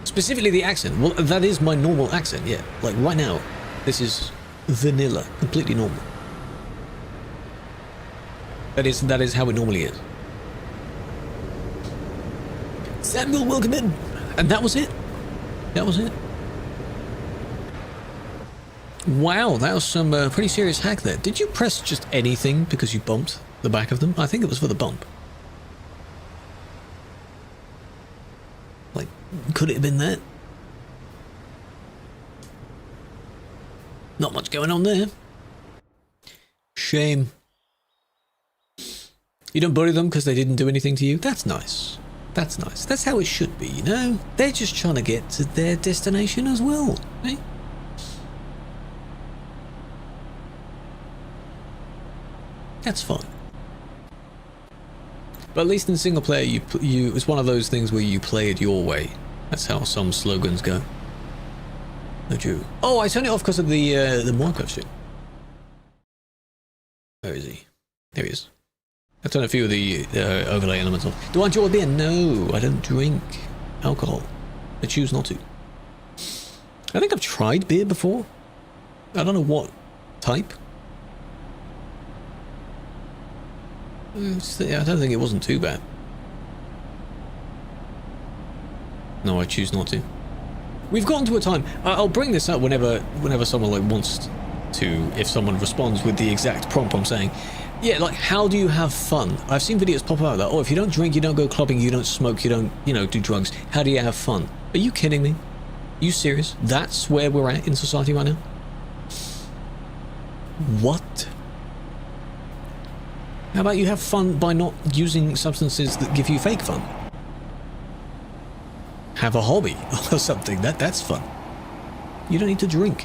Specifically the accent. Well, that is my normal accent, yeah. Like, right now, this is vanilla, completely normal. That is how it normally is. Samuel, welcome in. And that was it. That was it. Wow, that was some pretty serious hack there. Did you press just anything because you bumped the back of them? I think it was for the bump. Like, could it have been that? Not much going on there. Shame. You don't bully them because they didn't do anything to you? That's nice. That's nice. That's how it should be, you know? They're just trying to get to their destination as well, eh? That's fine. But at least in single player, you it's one of those things where you play it your way. That's how some slogans go. No Jew. Oh, I turned it off because of the Minecraft shit. Where is he? There he is. I turned a few of the overlay elements off. Do I enjoy beer? No, I don't drink alcohol. I choose not to. I think I've tried beer before. I don't know what type. I don't think it wasn't too bad. No, I choose not to. We've gotten to a time. I'll bring this up whenever someone like wants to. If someone responds with the exact prompt I'm saying. Yeah, like, how do you have fun? I've seen videos pop out that, oh, if you don't drink, you don't go clubbing, you don't smoke, you don't, you know, do drugs. How do you have fun? Are you kidding me? Are you serious? That's where we're at in society right now? What? How about you have fun by not using substances that give you fake fun? Have a hobby or something. That's fun. You don't need to drink.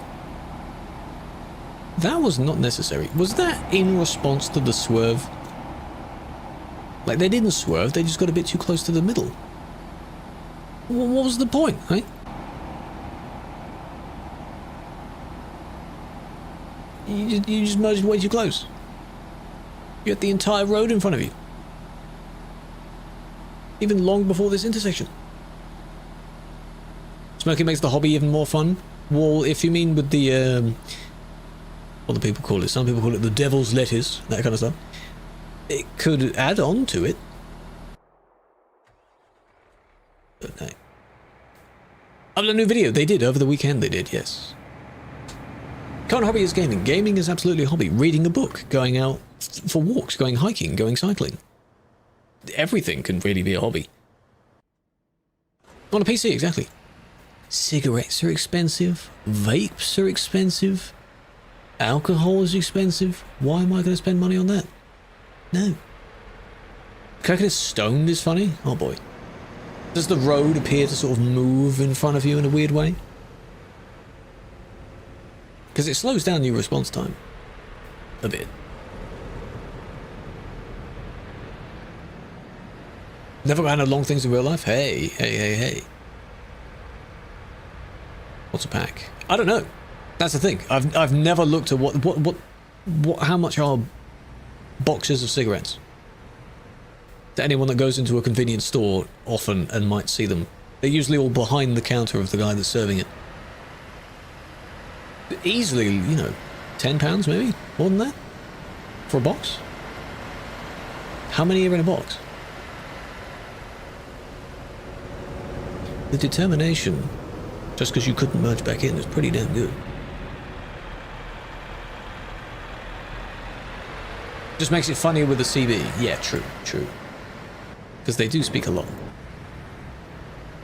That was not necessary. Was that in response to the swerve? Like, they didn't swerve, they just got a bit too close to the middle. What was the point, eh? You just merged way too close. You had the entire road in front of you. Even long before this intersection. Smoking makes the hobby even more fun. Well, if you mean with the, what do people call it? Some people call it the devil's lettuce, that kind of stuff. It could add on to it. But no. Upload a new video. They did over the weekend. They did, yes. Current hobby is gaming. Gaming is absolutely a hobby. Reading a book, going out for walks, going hiking, going cycling. Everything can really be a hobby. On a PC, exactly. Cigarettes are expensive. Vapes are expensive. Alcohol is expensive. Why am I going to spend money on that? No. Cracking it stoned is funny. Oh boy. Does the road appear to sort of move in front of you in a weird way? Because it slows down your response time. A bit. Never ran long things in real life? Hey. What's a pack? I don't know. That's the thing. I've never looked at what how much are boxes of cigarettes. To anyone that goes into a convenience store often and might see them. They're usually all behind the counter of the guy that's serving it. Easily, you know, £10 maybe? More than that? For a box? How many are in a box? The determination, just because you couldn't merge back in, is pretty damn good. Just makes it funnier with the CB. Yeah, true, true. Because they do speak a lot.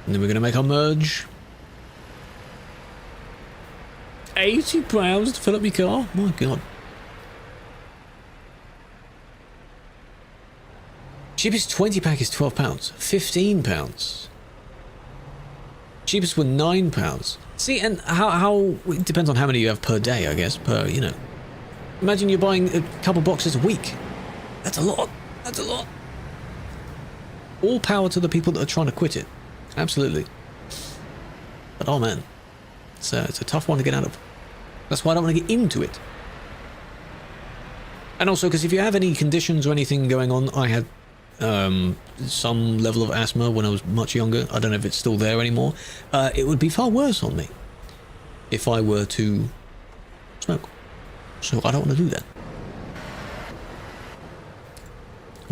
And then we're going to make our merge. £80 to fill up your car? My god. Cheapest 20 pack is £12. £15. Cheapest were £9. See, and how it depends on how many you have per day, I guess, per, you know. Imagine you're buying a couple boxes a week. That's a lot. That's a lot. All power to the people that are trying to quit it. Absolutely. But oh man, it's a tough one to get out of. That's why I don't want to get into it. And also, because if you have any conditions or anything going on, I had some level of asthma when I was much younger. I don't know if it's still there anymore. It would be far worse on me if I were to smoke. So I don't want to do that.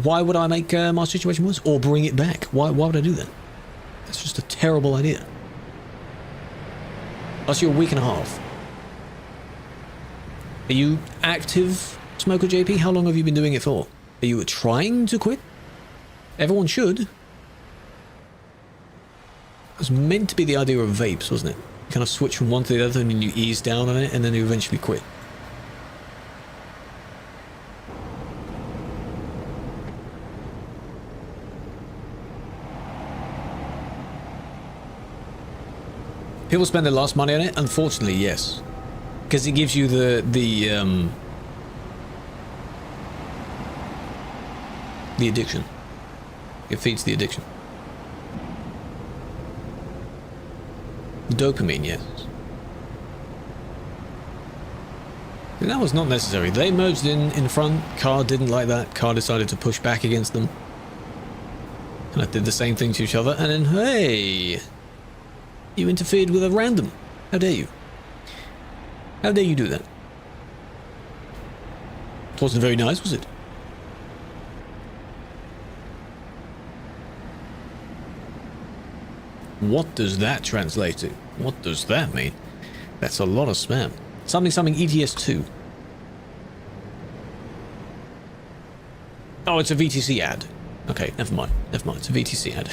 Why would I make my situation worse or bring it back? Why would I do that? That's just a terrible idea. Plus you're a week and a half. Are you active smoker, JP? How long have you been doing it for? Are you trying to quit? Everyone should. It was meant to be the idea of vapes, wasn't it? You kind of switch from one to the other and then you ease down on it and then you eventually quit. People spend their last money on it? Unfortunately, yes. Because it gives you the addiction. It feeds the addiction. Dopamine, yes. And that was not necessary. They merged in front. Car didn't like that. Car decided to push back against them. And I did the same thing to each other. And then, hey! You interfered with a random. How dare you? How dare you do that? It wasn't very nice, was it? What does that translate to? What does that mean? That's a lot of spam. Something ETS2. Oh, it's a VTC ad. Okay, never mind. Never mind, it's a VTC ad.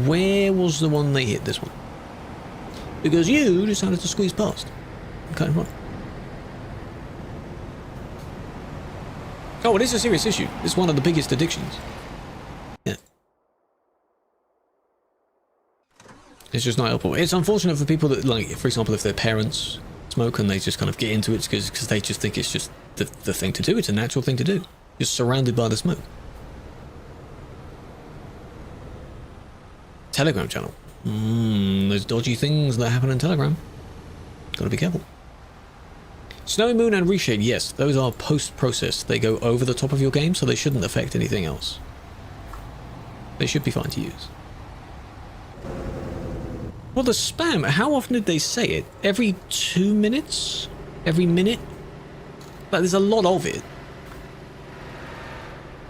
Where was the one they hit this one? Because you decided to squeeze past. Okay, right. Oh, it is a serious issue. It's one of the biggest addictions. Yeah. It's just not helpful. It's unfortunate for people that, like, for example, if their parents smoke and they just kind of get into it because they just think it's just the thing to do. It's a natural thing to do. You're surrounded by the smoke. Telegram channel. There's dodgy things that happen in Telegram. Gotta be careful. Snowy Moon and Reshade, yes, those are post-processed. They go over the top of your game, so they shouldn't affect anything else. They should be fine to use. Well, the spam, how often did they say it? Every 2 minutes? Every minute? Like, there's a lot of it.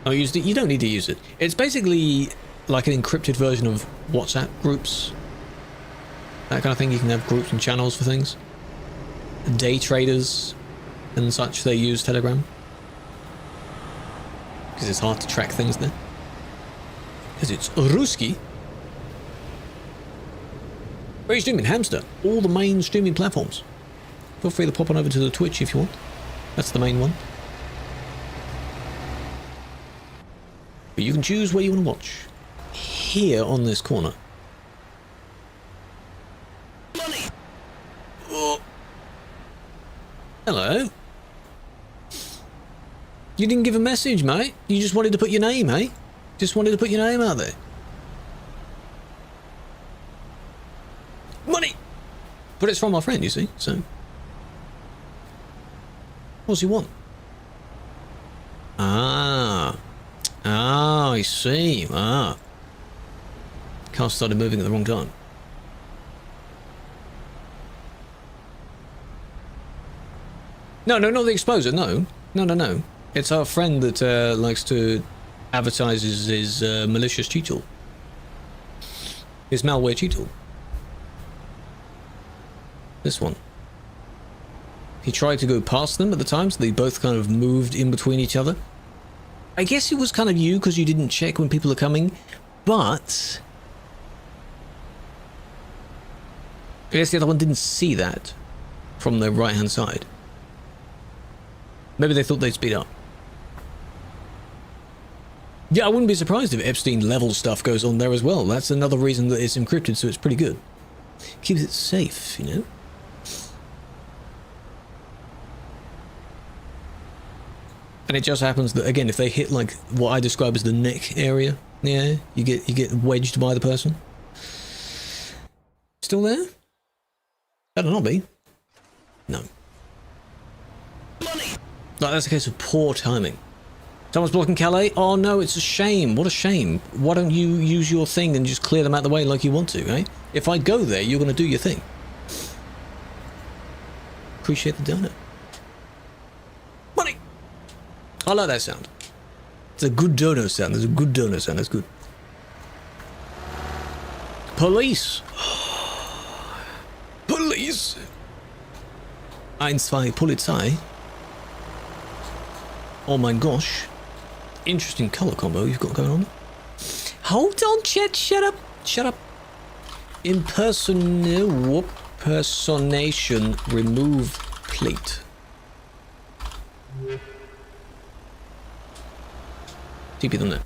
Oh, you don't need to use it. It's basically like an encrypted version of WhatsApp groups. That kind of thing. You can have groups and channels for things. Day traders and such, they use Telegram. Because it's hard to track things there. Because it's Ruski. Where are you streaming? Hamster. All the main streaming platforms. Feel free to pop on over to the Twitch if you want. That's the main one. But you can choose where you want to watch. Here on this corner. Money. Oh. Hello. You didn't give a message, mate. You just wanted to put your name, eh? Just wanted to put your name out there. Money. But it's from my friend, you see, so. What's he want? Ah, I see. Car started moving at the wrong time. No, not the exposer. No. It's our friend that likes to advertise his malicious cheat tool. His malware cheat tool. This one. He tried to go past them at the time, so they both kind of moved in between each other. I guess it was kind of you because you didn't check when people are coming, but I guess the other one didn't see that from the right-hand side. Maybe they thought they'd speed up. Yeah, I wouldn't be surprised if Epstein-level stuff goes on there as well. That's another reason that it's encrypted, so it's pretty good. Keeps it safe, you know? And it just happens that, again, if they hit, like, what I describe as the neck area, yeah, you get wedged by the person. Still there? Better not be. No. Money! Like, that's a case of poor timing. Someone's blocking Calais? Oh no, it's a shame. What a shame. Why don't you use your thing and just clear them out the way like you want to, eh? If I go there, you're going to do your thing. Appreciate the donut. Money! I like that sound. It's a good donut sound. There's a good donut sound. That's good. Police! Police! 1, 2, Polizei. Oh my gosh. Interesting colour combo you've got going on. Hold on, chat. Shut up. Shut up. Impersonation remove plate. TP them there.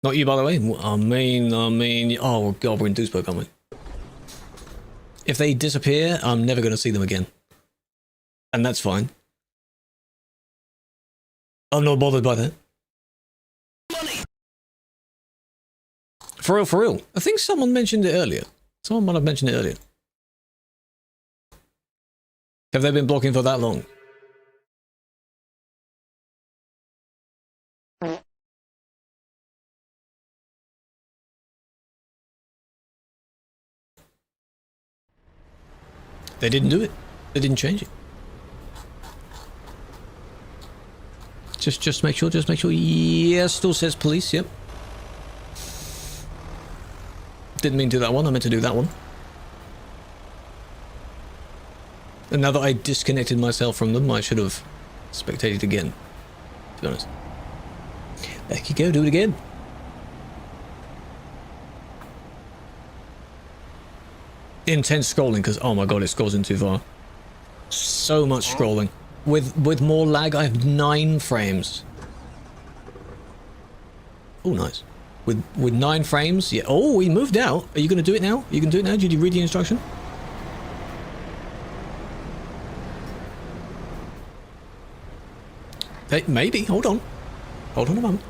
Not you, by the way. I mean, oh god, we're in Duisburg, aren't we? If they disappear, I'm never going to see them again. And that's fine. I'm not bothered by that. Money. For real, for real. I think someone mentioned it earlier. Someone might have mentioned it earlier. Have they been blocking for that long? They didn't do it. They didn't change it. Just make sure, yes, still says police, yep. Didn't mean to do that one, I meant to do that one. And now that I disconnected myself from them, I should have spectated again, to be honest. Back you go, do it again. Intense scrolling, because, oh my god, it scrolls in too far. So much scrolling. With more lag, I have 9 frames. Oh, nice. With 9 frames, yeah. Oh, he moved out. Are you going to do it now? Are you going to do it now? Did you read the instruction? Hey, maybe. Hold on. Hold on a moment.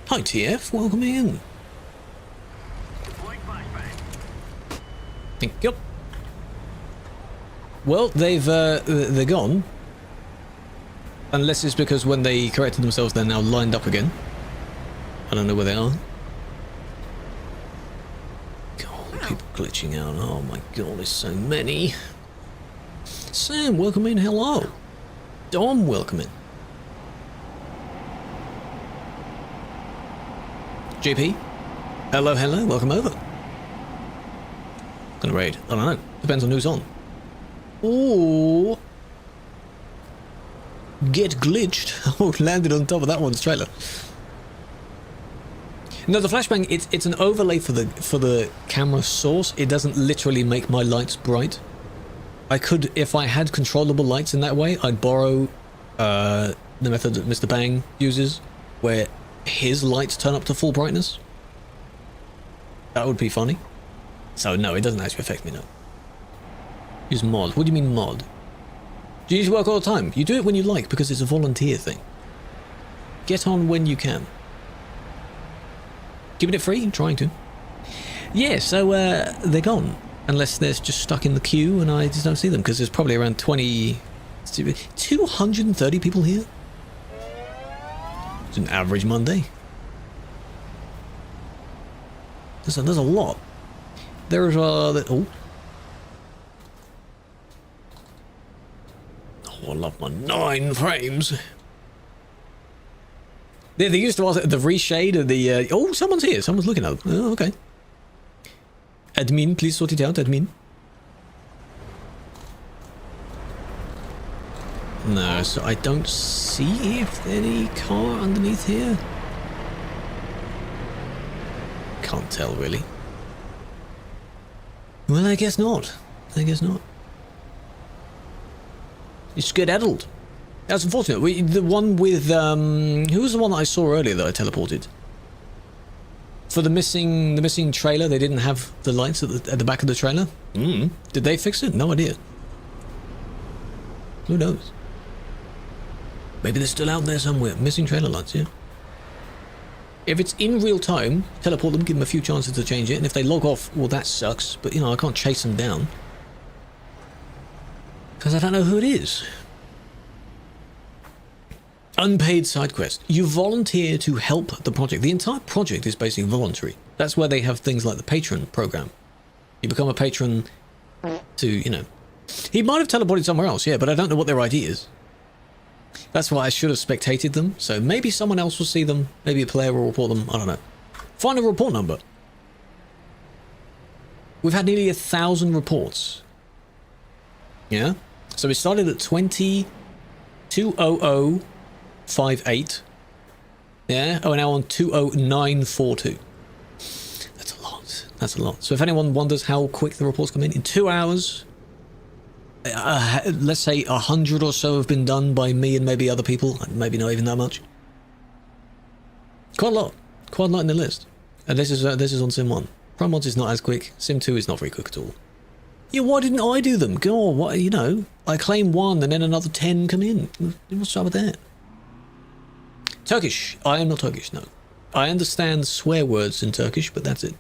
Hi, TF. Welcome in. Thank you. Well, they're gone. Unless it's because when they corrected themselves, they're now lined up again. I don't know where they are. God, people glitching out. Oh my god, there's so many. Sam, welcome in. Hello. Dom, welcome in. JP, hello, welcome over. Gonna raid? I don't know. Depends on who's on. Ooh. Get glitched. Oh, landed on top of that one's trailer. No, the flashbang, it's an overlay for the camera source. It doesn't literally make my lights bright. I could, if I had controllable lights in that way, I'd borrow the method that Mr. Bang uses, where his lights turn up to full brightness. That would be funny. So no, it doesn't actually affect me, no. Use mod. What do you mean mod? Do you need to work all the time? You do it when you like, because it's a volunteer thing. Get on when you can. Keeping it free? I'm trying to. Yeah, so they're gone. Unless they're just stuck in the queue and I just don't see them, because there's probably around 230 people here. It's an average Monday. There's a lot. There's oh, I love my 9 frames. They used to ask the reshade of the. Oh, someone's here. Someone's looking at them. Oh, okay. Admin, please sort it out, admin. No, so I don't see if there's any car underneath here. Can't tell, really. Well, I guess not. I guess not. It's skedaddled. That's unfortunate. The one with, who was the one that I saw earlier that I teleported? For the missing trailer, they didn't have the lights at the back of the trailer? Did they fix it? No idea. Who knows? Maybe they're still out there somewhere. Missing trailer lights, yeah. If it's in real time, teleport them, give them a few chances to change it, and if they log off, well, that sucks. But, you know, I can't chase them down. Because I don't know who it is. Unpaid side quest. You volunteer to help the project. The entire project is basically voluntary. That's where they have things like the patron program. You become a patron to, you know. He might have teleported somewhere else, yeah, but I don't know what their ID is. That's why I should have spectated them. So maybe someone else will see them. Maybe a player will report them. I don't know. Find a report number. We've had nearly 1,000 reports. Yeah? So we started at 20,20058. Yeah? Oh, now on 20942. That's a lot. That's a lot. So if anyone wonders how quick the reports come in 2 hours, let's say 100 or so have been done by me and maybe other people. Maybe not even that much. Quite a lot. Quite a lot in the list. And this is on Sim 1. ProMods is not as quick. Sim 2 is not very quick at all. Yeah, why didn't I do them? God, what, you know, I claim 1 and then another 10 come in. What's up with that? Turkish. I am not Turkish, no. I understand swear words in Turkish, but that's it.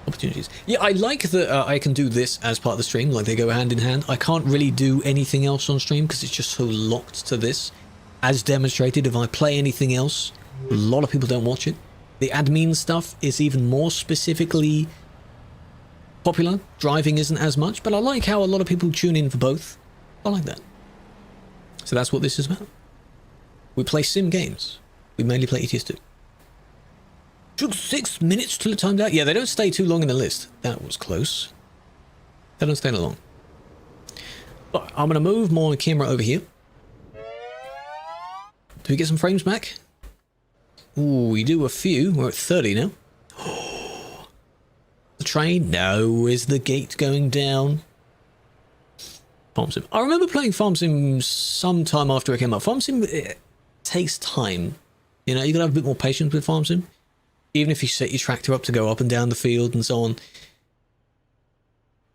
Opportunities. Yeah, I like that I can do this as part of the stream, like they go hand in hand. I can't really do anything else on stream because it's just so locked to this. As demonstrated, if I play anything else, a lot of people don't watch it. The admin stuff is even more specifically popular. Driving isn't as much, but I like how a lot of people tune in for both. I like that. So that's what this is about. We play sim games. We mainly play ETS2. Took 6 minutes till it timed out. Yeah, they don't stay too long in the list. That was close. They don't stay long. But I'm going to move my camera over here. Do we get some frames back? Ooh, we do a few. We're at 30 now. The train? No. Is the gate going down? Farm Sim. I remember playing Farm Sim some time after it came out. Farm Sim, it takes time. You know, you got to have a bit more patience with Farm Sim. Even if you set your tractor up to go up and down the field and so on.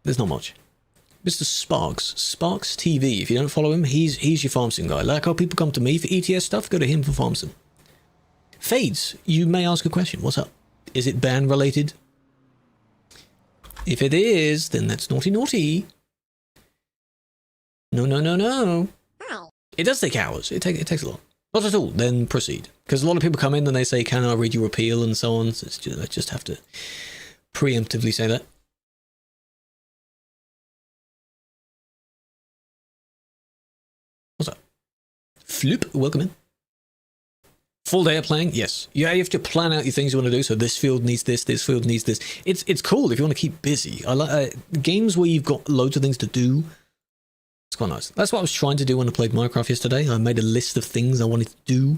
There's not much. Mr. Sparks. Sparks TV. If you don't follow him, he's your Farm Sim guy. Like how people come to me for ETS stuff, go to him for Farm Sim. Fades, you may ask a question. What's up? Is it ban related? If it is, then that's naughty naughty. No, no, no, no. It does take hours. It takes a lot. Not at all. Then proceed. Because a lot of people come in and they say, can I read your appeal and so on. So it's just, I just have to preemptively say that. What's up? Floop, welcome in. Full day of playing? Yes. Yeah, you have to plan out your things you want to do. So this field needs this field needs this. It's cool if you want to keep busy. I like games where you've got loads of things to do. It's quite nice. That's what I was trying to do when I played Minecraft yesterday. I made a list of things I wanted to do.